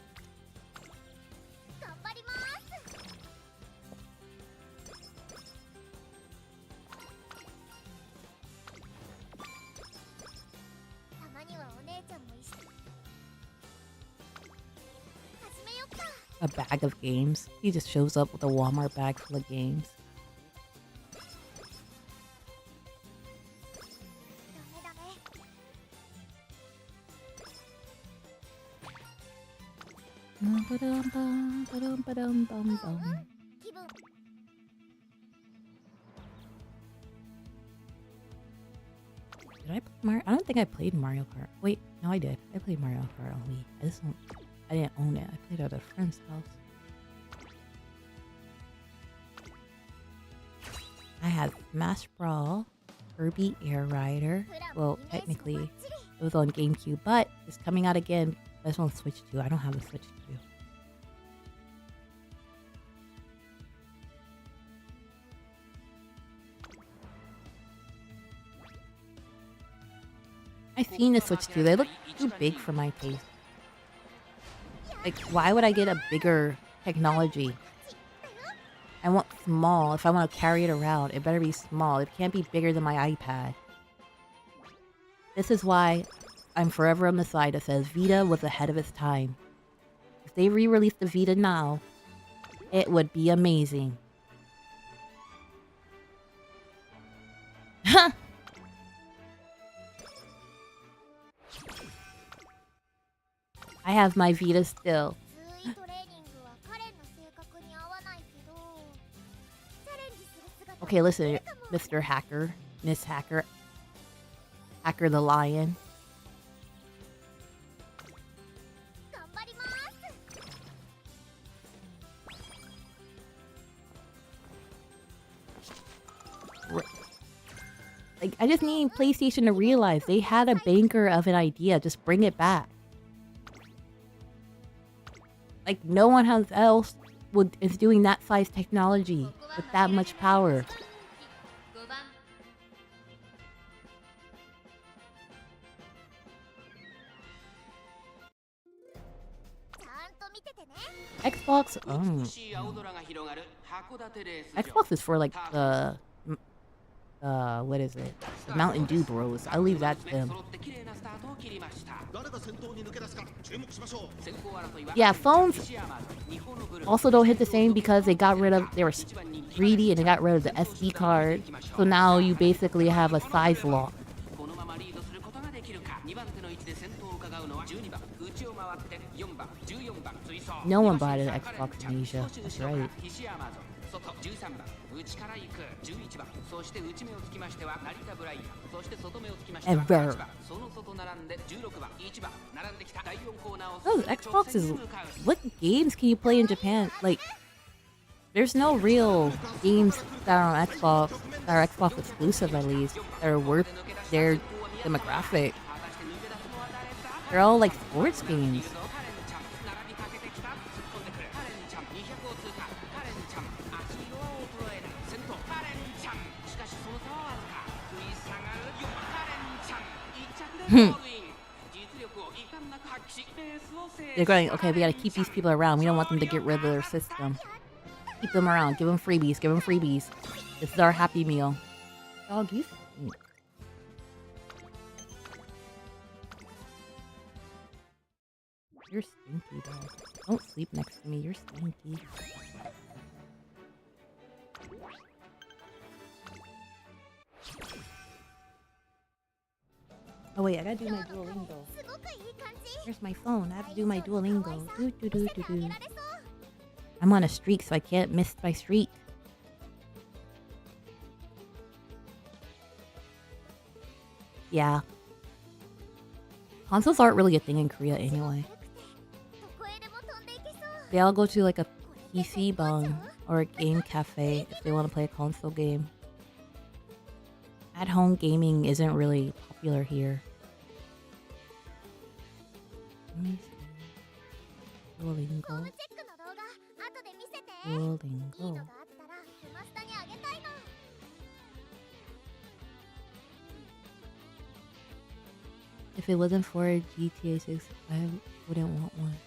A bag of games. He just shows up with a Walmart bag full of games. Did I play Mario? I don't think I played Mario Kart. Wait, no, I did. I played Mario Kart on Wii. I didn't own it. I played it at a friend's house. I had Smash Brawl, Kirby Air Rider. Well, technically, it was on GameCube, but it's coming out again. That's on Switch 2. I don't have a Switch 2. I've seen the Switch 2. They look too big for my taste. Like, why would I get a bigger technology? I want small. If I want to carry it around, it better be small. It can't be bigger than my iPad. This is why I'm forever on the side that says Vita was ahead of its time. If they re-release the Vita now, it would be amazing. I have my Vita still. Okay, listen, Mr. Hacker, Miss Hacker, Hacker the Lion. Like, I just need PlayStation to realize they had a banker of an idea. Just bring it back. Like, no one else is doing that size technology with that much power. Xbox, Xbox is for like the what is it? The Mountain Dew Bros. I'll leave that to them. Yeah, phones also don't hit the same because they were greedy and they got rid of the SD card. So now you basically have a size lock. No one bought an Xbox in Asia. That's right. Ever. Those Xboxes, what games can you play in Japan? Like, there's no real games that are on Xbox, that are Xbox exclusive at least, that are worth their demographic. They're all like sports games. They're going, okay, we gotta keep these people around. We don't want them to get rid of their system. Keep them around. Give them freebies. Give them freebies. This is our happy meal. Dog, you stink. You're stinky, dog. Don't sleep next to me. You're stinky. Oh wait, I gotta do my Duolingo. Here's my phone. I have to do my Duolingo. I'm on a streak, so I can't miss my streak. Yeah. Consoles aren't really a thing in Korea anyway. They all go to like a PC bang or a game cafe if they want to play a console game. At-home gaming isn't really popular here. Let me see. Duolingo. Duolingo. If it wasn't for GTA 6, I wouldn't want one.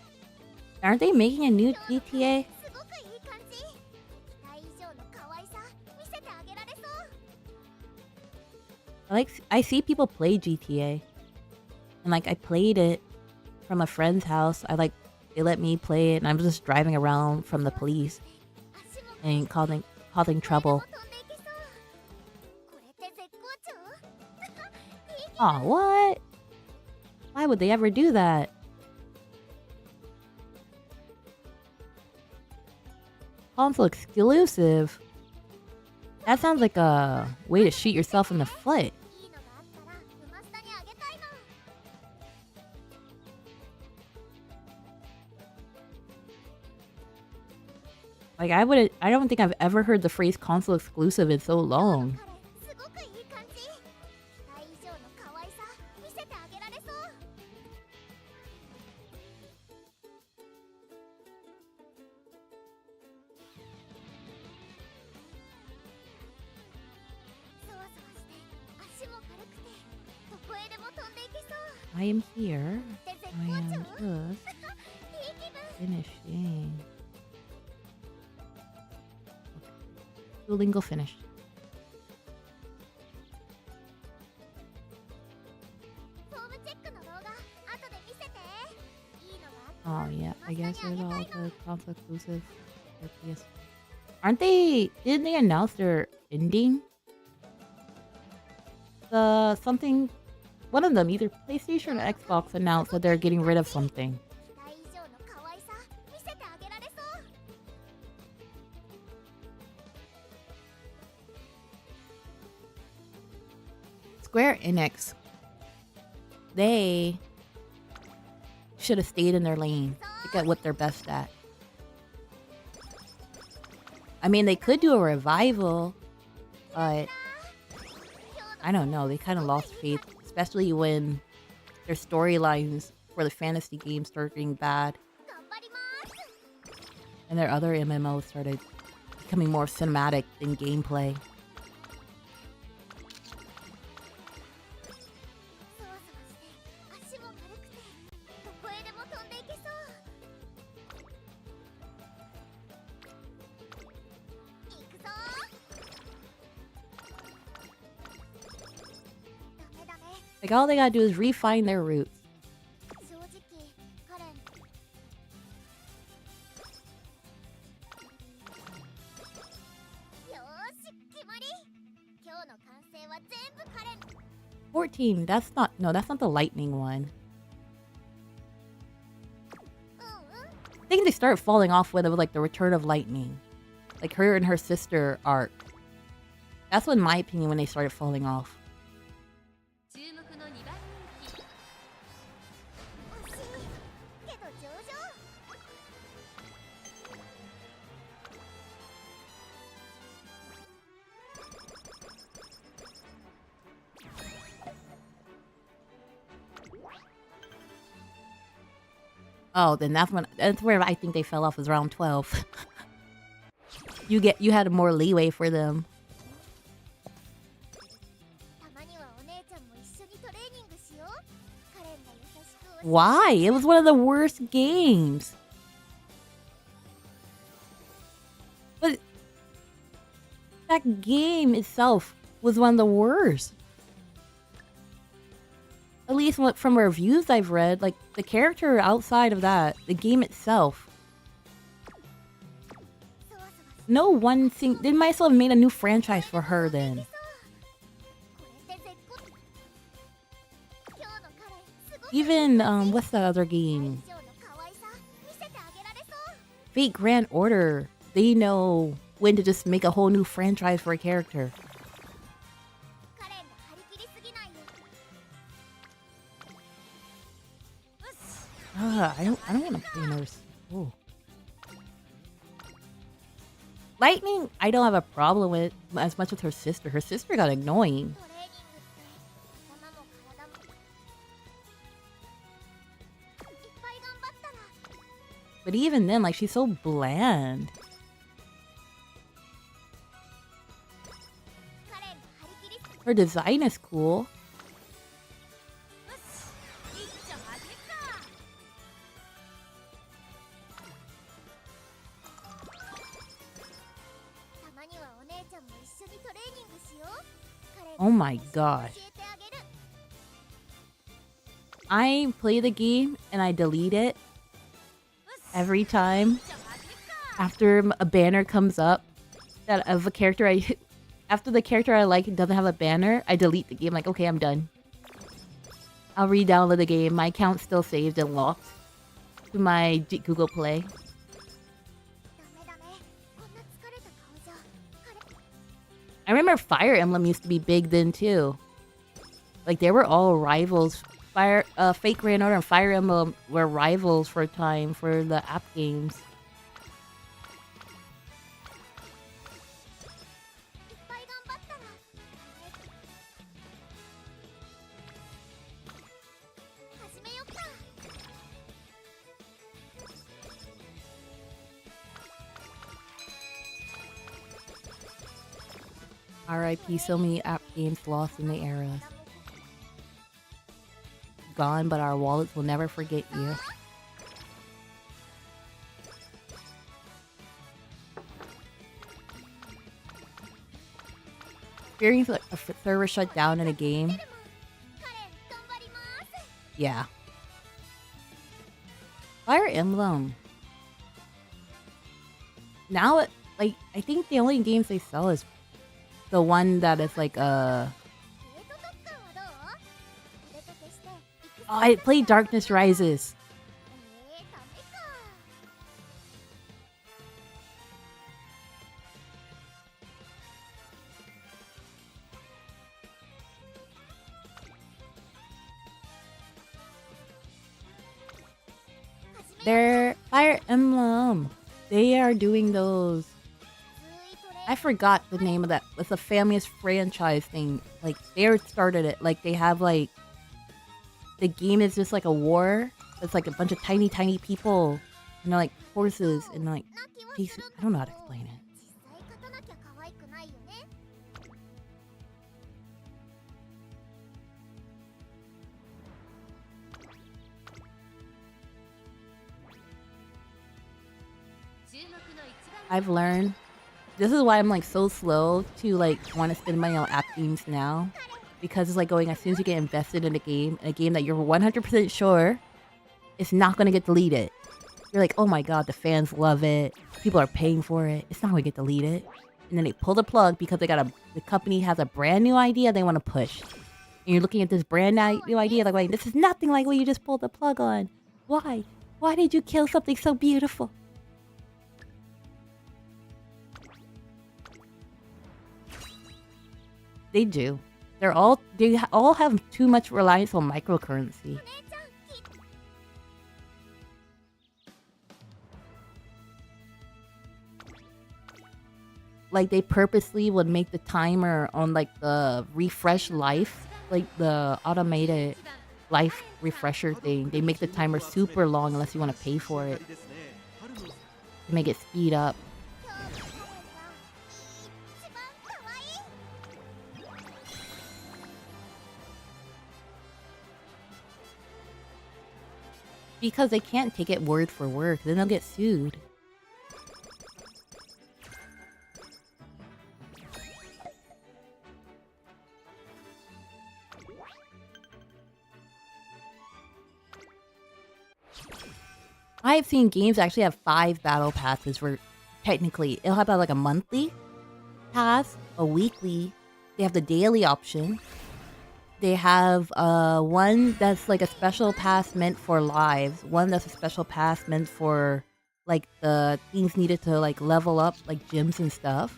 Aren't they making a new GTA? I see people play GTA. And like I played it from a friend's house. They let me play it and I'm just driving around from the police and causing trouble. Aw, what? Why would they ever do that? Console exclusive? That sounds like a way to shoot yourself in the foot. Like I don't think I've ever heard the phrase console exclusive in so long. I am here. I am just finishing. Duolingo finished. Oh yeah, I guess there's all the console exclusive for PS. Aren't they? Didn't they announce their ending? One of them, either PlayStation or Xbox, announced that they're getting rid of something. Square Enix, they should have stayed in their lane to get what they're best at. I mean, they could do a revival, but I don't know. They kind of lost faith, especially when their storylines for the fantasy games started getting bad. And their other MMOs started becoming more cinematic than gameplay. Like, all they gotta do is refine their roots. That's not the lightning one. I think they started falling off with like the return of lightning. Like her and her sister arc. That's what, in my opinion, when they started falling off. Oh, then that's where I think they fell off, was around 12. You had more leeway for them. Why? It was one of the worst games. But that game itself was one of the worst. At least from reviews I've read, like the character outside of that, the game itself. No one thing. They might as well have made a new franchise for her then. Even, what's that other game? Fate Grand Order. They know when to just make a whole new franchise for a character. I don't want to play another. Ooh. Lightning, I don't have a problem with as much with her sister. Her sister got annoying. But even then, like, she's so bland. Her design is cool. Oh my gosh. I play the game and I delete it every time after a banner comes up that of a character after the character I like doesn't have a banner, I delete the game. Like, okay, I'm done. I'll re-download the game. My account's still saved and locked to my Google Play. I remember Fire Emblem used to be big then too. Like, they were all rivals. Fate Grand Order and Fire Emblem were rivals for a time for the app games. RIP, so many app games lost in the era. Gone, but our wallets will never forget you. Experience a server shut down in a game. Yeah. Fire Emblem. Now, like, I think the only games they sell is the one that is like Oh, I played Darkness Rises. They're Fire Emblem. They are doing those. I forgot the name of that. It's a Family's franchise thing. Like, they started it. Like, they have, like... The game is just like a war. It's like a bunch of tiny, tiny people. And they're like horses and like... I don't know how to explain it. I've learned... This is why I'm like so slow to like want to spend money on app games now. Because it's like going, as soon as you get invested in a game that you're 100% sure it's not going to get deleted. You're like, oh my god, the fans love it. People are paying for it. It's not going to get deleted. And then they pull the plug because the company has a brand new idea they want to push. And you're looking at this brand new idea like, wait, this is nothing like what you just pulled the plug on. Why? Why did you kill something so beautiful? They do. They all have too much reliance on microcurrency. Like, they purposely would make the timer on like the refresh life, like the automated life refresher thing. They make the timer super long unless you want to pay for it. To make it speed up. Because they can't take it word for word, then they'll get sued. I've seen games actually have 5 battle passes where technically it'll have like a monthly pass, a weekly, they have the daily option. They have one that's like a special pass meant for lives, one that's a special pass meant for like the things needed to like level up, like gyms and stuff.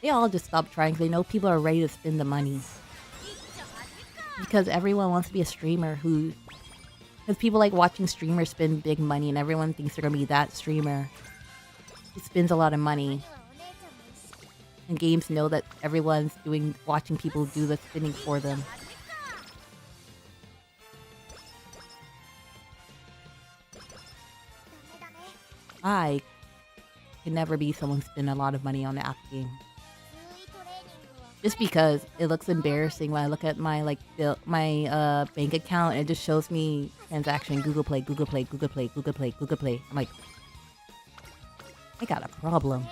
They all just stop trying because they know people are ready to spend the money. Because everyone wants to be a streamer because people like watching streamers spend big money and everyone thinks they're gonna be that streamer. It spends a lot of money. And games know that everyone's watching people do the spinning for them. I can never be someone spend a lot of money on the app game. Just because it looks embarrassing when I look at my my bank account and it just shows me transaction Google Play, Google Play, Google Play, Google Play, Google Play. I'm like, I got a problem.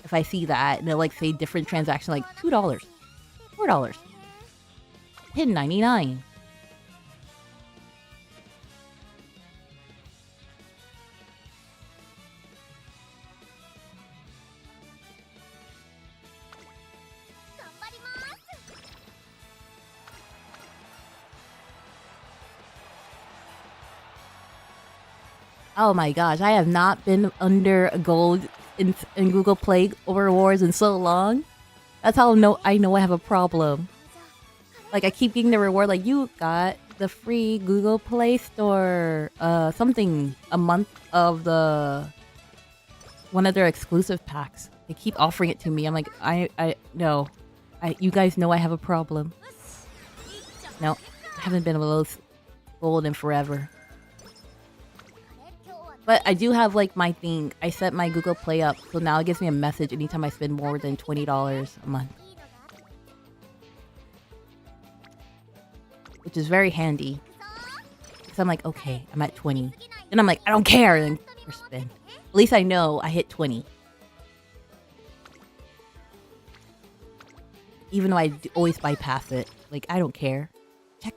If I see that and it'll like say different transaction like $2, $4, $10.99. Oh my gosh, I have not been under gold in Google Play rewards in so long. That's how I know I have a problem. Like, I keep getting the reward, like, you got the free Google Play Store, something, a month of one of their exclusive packs. They keep offering it to me. I'm like, no. You guys know I have a problem. No, I haven't been below gold in forever. But I do have like my thing. I set my Google Play up, so now it gives me a message anytime I spend more than $20 a month. Which is very handy. Because I'm like, okay, I'm at 20. Then I'm like, I don't care, and then spend. At least I know I hit 20. Even though I always bypass it. Like, I don't care. Check.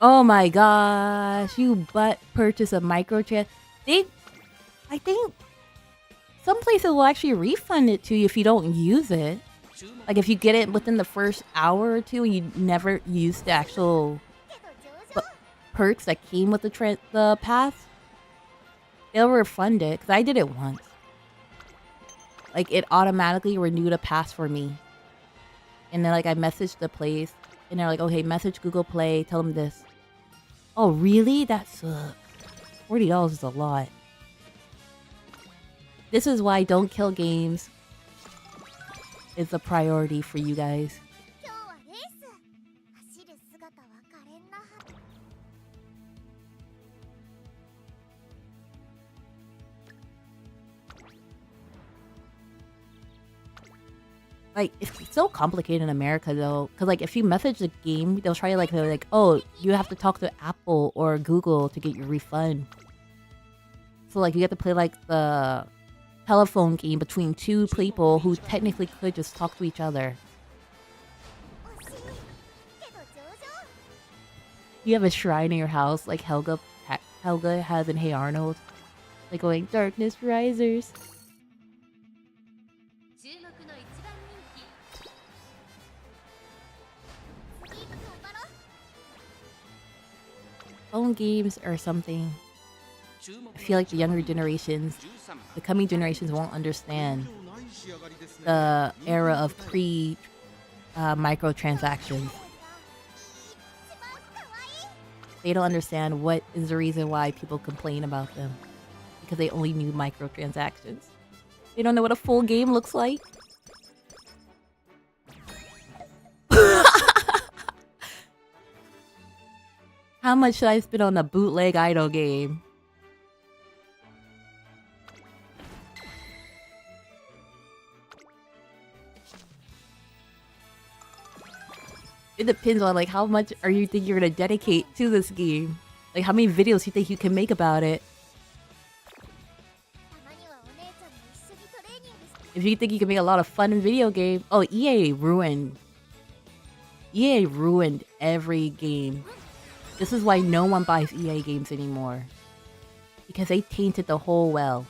Oh my gosh, you butt purchase a microchip. I think some places will actually refund it to you if you don't use it. Like if you get it within the first hour or two and you never use the actual perks that came with the pass, they'll refund it. Because I did it once. Like, it automatically renewed a pass for me. And then, like, I messaged the place. And they're like, okay, message Google Play. Tell them this. Oh, really? That sucks. $40 is a lot. This is why Don't Kill Games is a priority for you guys. Like, it's so complicated in America, though. Because, like, if you message the game, they'll try to, like, they're like, oh, you have to talk to Apple or Google to get your refund. So, like, you have to play, like, the telephone game between two people who technically could just talk to each other. You have a shrine in your house, like Helga has in Hey Arnold. Like, going, Darkness Risers. Phone games or something. I feel like the younger generations, the coming generations won't understand the era of microtransactions. They don't understand what is the reason why people complain about them. Because they only knew microtransactions. They don't know what a full game looks like. How much should I spend on a bootleg idol game? It depends on, like, how much are you think you're gonna dedicate to this game? Like, how many videos you think you can make about it? If you think you can make a lot of fun video game... Oh, EA ruined every game. This is why no one buys EA games anymore. Because they tainted the whole well.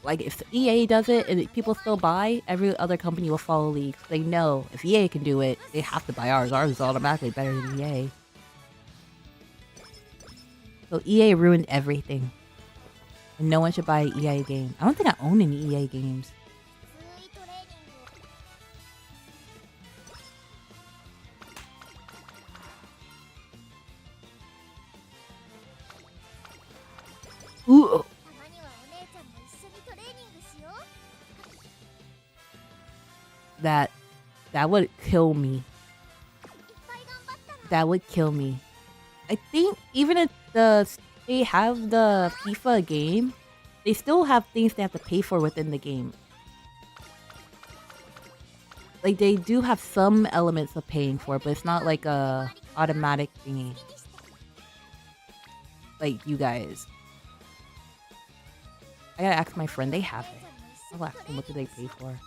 Like, if EA does it and people still buy, every other company will follow lead. They know if EA can do it, they have to buy ours. Ours is automatically better than EA. So EA ruined everything. And no one should buy an EA game. I don't think I own any EA games. Ooh. That would kill me. That would kill me. I think even if they have the FIFA game, they still have things they have to pay for within the game. Like, they do have some elements of paying for it, but it's not like a automatic thingy. Like you guys. I gotta ask my friend, they have it. I'll ask them what do they pay for.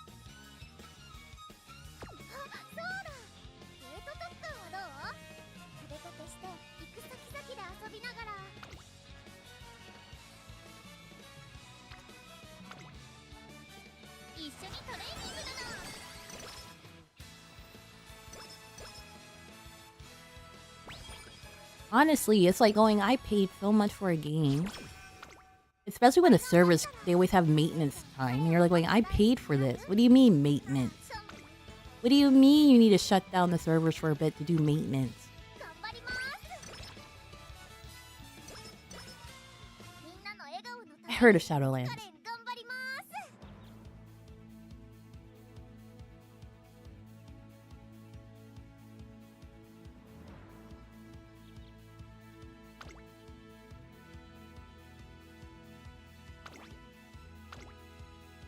Honestly, it's like going, I paid so much for a game. Especially when the servers, they always have maintenance time. And you're like going, I paid for this. What do you mean maintenance? What do you mean you need to shut down the servers for a bit to do maintenance? I heard of Shadowlands.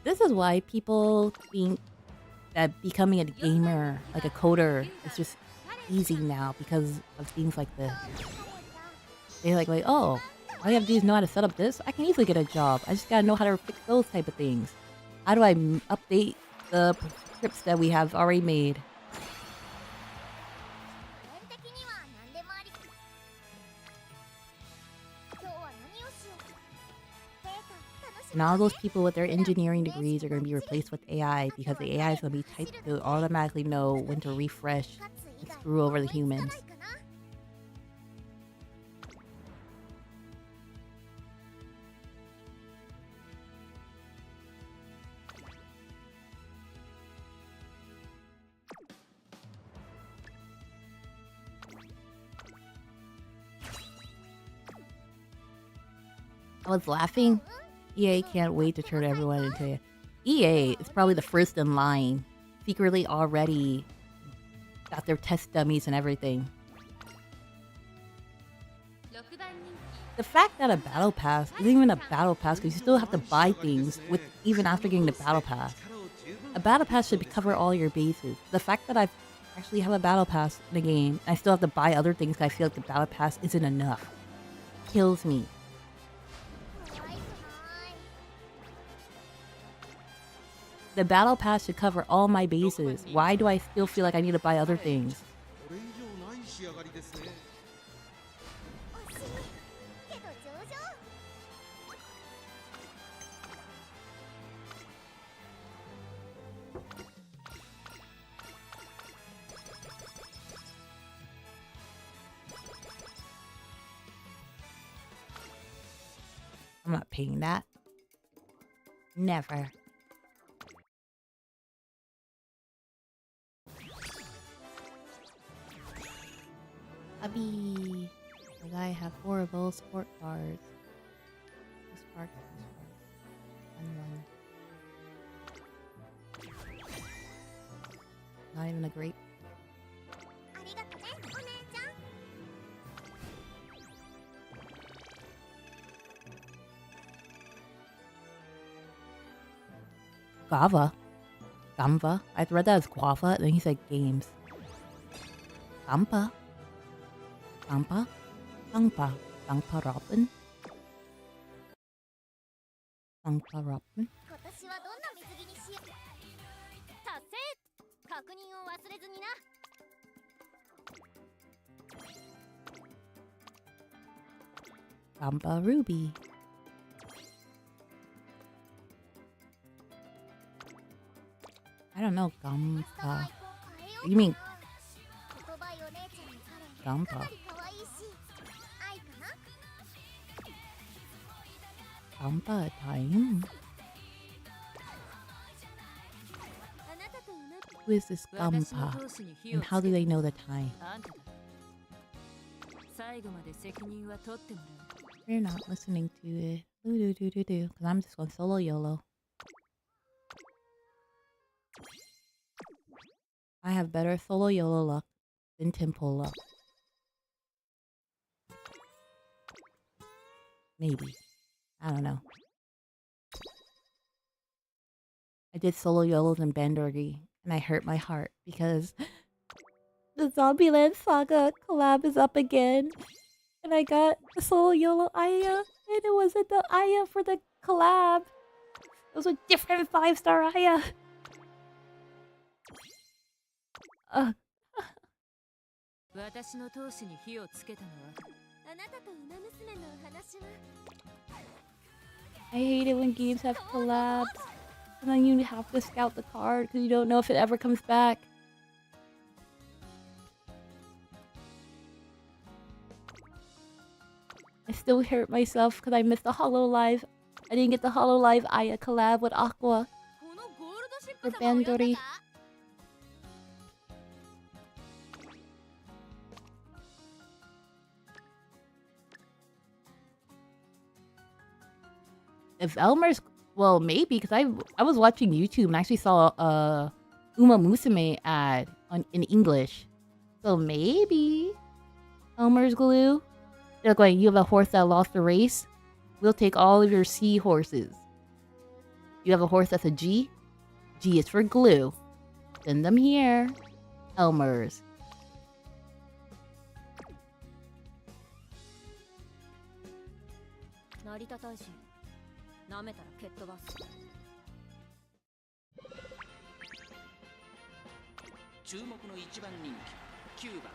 This is why people think that becoming a gamer, like a coder, is just easy now because of things like this. They're like, oh, all you have to do is know how to set up this? I can easily get a job. I just gotta know how to fix those type of things. How do I update the scripts that we have already made? And all those people with their engineering degrees are going to be replaced with AI because the AI is going to be typed to automatically know when to refresh and screw over the humans. I was laughing. EA can't wait to turn everyone into... EA is probably the first in line. Secretly already got their test dummies and everything. The fact that a battle pass isn't even a battle pass because you still have to buy things with even after getting the battle pass. A battle pass should cover all your bases. The fact that I actually have a battle pass in the game and I still have to buy other things because I feel like the battle pass isn't enough kills me. The battle pass should cover all my bases. Why do I still feel like I need to buy other things? I'm not paying that. Never. Abby. I have horrible sport cars. Spark. Not even a great. Gamva. I read that as guava, and then he said games. Gampa Robin. Gampa Ruby. I don't know, Gampa. You mean Gampa? Gampa time? Who is this Gampa? And how do they know the time? We're not listening to it. Because I'm just going solo YOLO. I have better solo YOLO luck than Temple luck. Maybe. I don't know. I did solo YOLOs in Bandorgi, and I hurt my heart because the Zombieland Saga collab is up again. And I got the solo YOLO Aya, and it wasn't the Aya for the collab. It was a different 5-star Aya. I hate it when games have collabs. And then you have to scout the card because you don't know if it ever comes back. I still hurt myself because I missed the HoloLive. I didn't get the HoloLive Aya collab with Aqua for Bandori. If Elmer's... Well, maybe, because I was watching YouTube and I actually saw a Uma Musume ad in English. So maybe Elmer's glue. They're going, you have a horse that lost the race? We'll take all of your C horses. You have a horse that's a G? G is for glue. Send them here. Elmer's.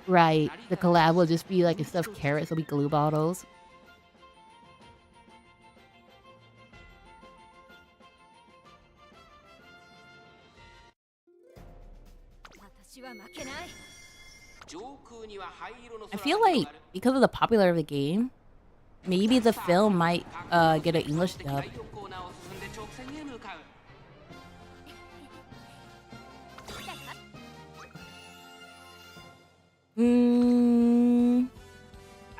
Right, the collab will just be like instead of carrots, it'll be glue bottles. I feel like because of the popularity of the game, maybe the film might get an English dub.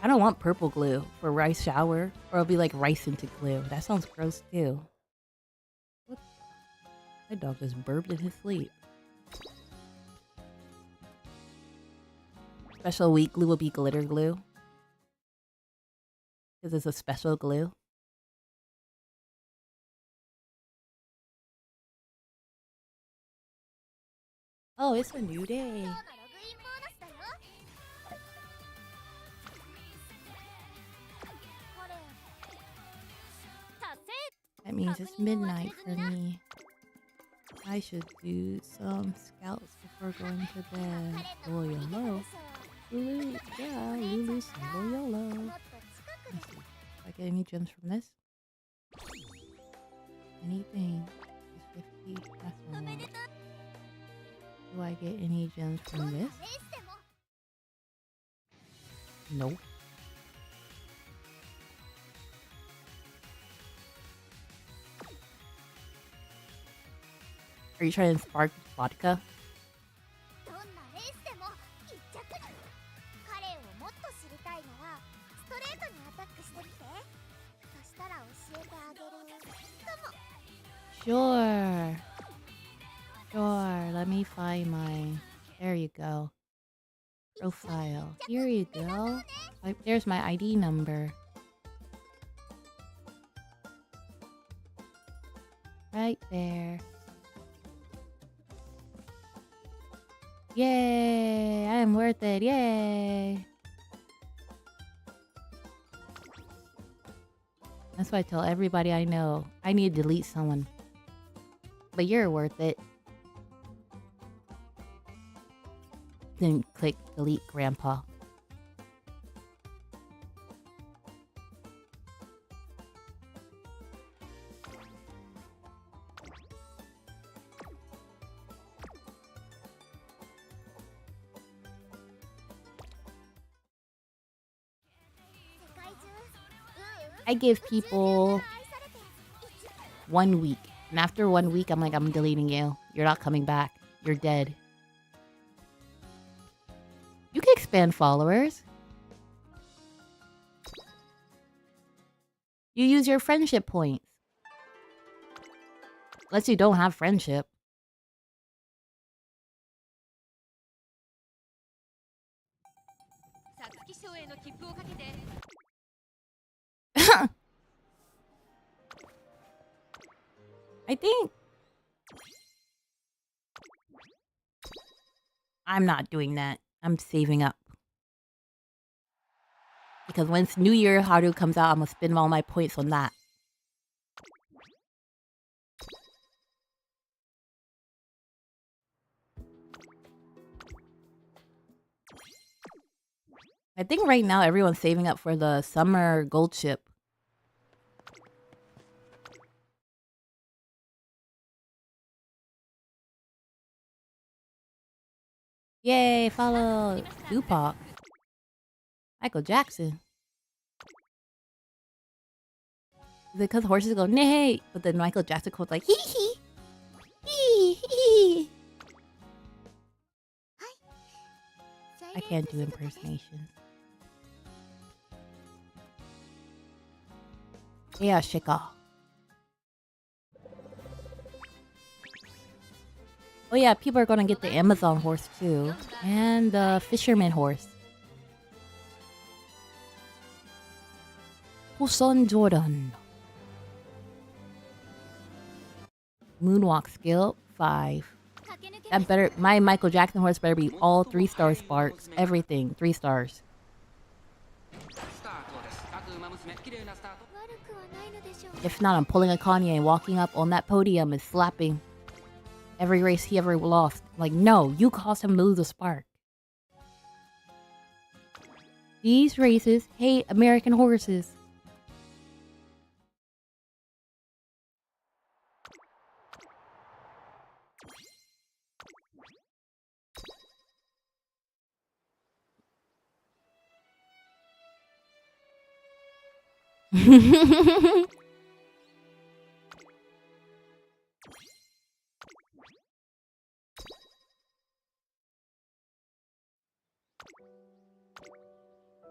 I don't want purple glue for rice shower, or it'll be like rice into glue. That sounds gross too. What? My dog just burped in his sleep. Special week glue will be glitter glue. Because it's a special glue. Oh, it's a new day. That means it's midnight for me. I should do some scouts before going to bed. Oh, YOLO. Lulu, yeah, Lulu, solo YOLO. Let's see. Do I get any gems from this? Anything. It's 50. That's a lot. Do I get any gems from this? Nope. Are you trying to spark vodka? Sure. Sure. Let me find my... There you go. Profile. Here you go. There's my ID number. Right there. Yay! I am worth it. Yay! That's why I tell everybody I know. I need to delete someone. But you're worth it. Then click delete grandpa. I give people 1 week. And after 1 week, I'm like, I'm deleting you. You're not coming back. You're dead. You can expand followers. You use your friendship points. Unless you don't have friendship. I think I'm not doing that. I'm saving up. Because once New Year Haru comes out, I'm gonna spend all my points on that. I think right now everyone's saving up for the summer gold ship. Yay, follow Tupac. Michael Jackson. Is it because horses go neigh? But then Michael Jackson quotes like hee hee. Hee hee. I can't do impersonations. Yeah, Shika. Oh yeah, people are gonna get the Amazon horse too. And the fisherman horse. Hoson Jordan. Moonwalk skill 5. That better, my Michael Jackson horse better be all 3-star sparks. Everything 3 stars. If not, I'm pulling a Kanye and walking up on that podium and slapping every race he ever lost. Like, no, you caused him to lose a spark. These races hate American horses.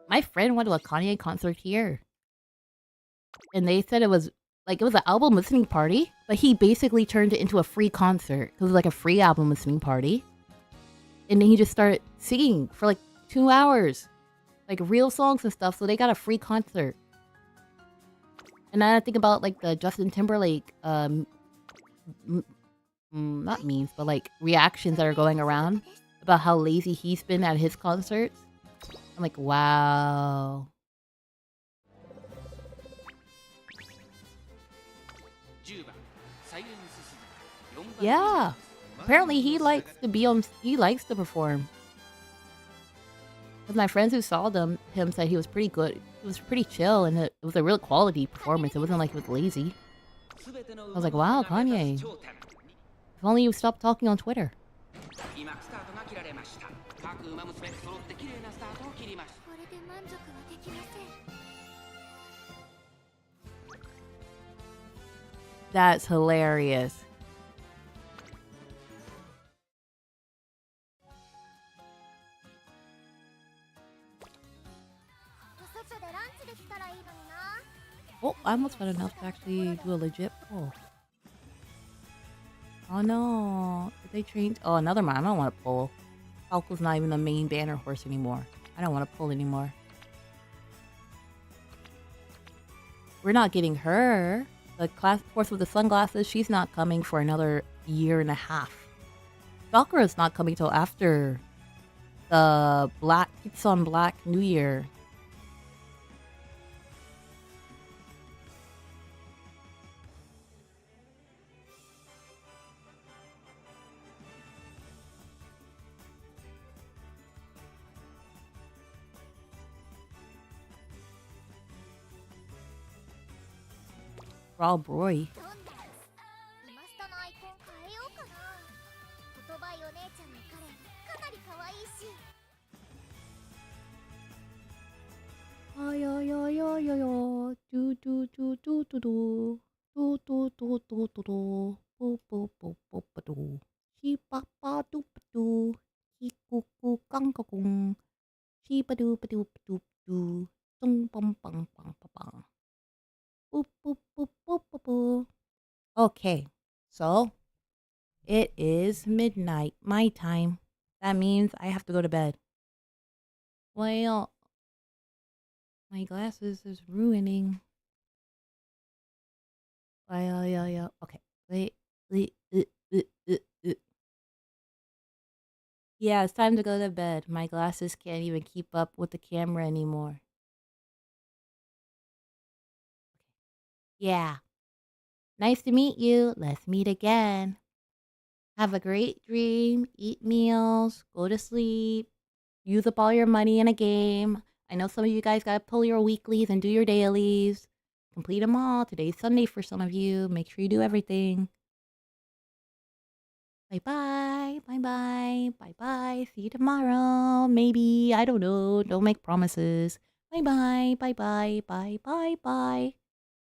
My friend went to a Kanye concert here. And they said it was an album listening party, but he basically turned it into a free concert. It was like a free album listening party. And then he just started singing for like 2 hours. Like real songs and stuff, so they got a free concert. And then I think about like the Justin Timberlake, not memes, but like reactions that are going around about how lazy he's been at his concerts. I'm like, wow. Yeah. Apparently he likes to perform. Because my friends who saw him said he was pretty good. It was pretty chill, and it was a real quality performance. It wasn't like he was lazy. I was like, wow, Kanye. If only you stopped talking on Twitter. That's hilarious. Oh, I almost got enough to actually do a legit pull. Oh no, did they change? Oh, another one. I don't want to pull. Falco's not even the main banner horse anymore. I don't want to pull anymore. We're not getting her. The horse with the sunglasses, she's not coming for another 1.5 years. Falco is not coming till after the Pizza on Black New Year. Raw Broy. Oh, yo, yo, yo, yo, yo. Do, do, do, do, do, do. Do, do, do, do, do, do. Bo, bo, bo, bo, bo, do. Chi, ba, ba, do, ba, do. Chi, gu, gu, gang, ga, gung. Chi, ba, do, ba, do, ba, do, do. Dong, bum, bang, bang, ba, bang. Boop, boop, boop, boop, boop, boop. Okay, so it is midnight, my time. That means I have to go to bed. Well, my glasses is ruining. Yeah. Okay. Wait. Yeah, it's time to go to bed. My glasses can't even keep up with the camera anymore. Yeah. Nice to meet you. Let's meet again. Have a great dream. Eat meals. Go to sleep. Use up all your money in a game. I know some of you guys gotta pull your weeklies and do your dailies. Complete them all. Today's Sunday for some of you. Make sure you do everything. Bye-bye. Bye-bye. Bye-bye. See you tomorrow. Maybe. I don't know. Don't make promises. Bye-bye. Bye-bye. Bye-bye. Bye.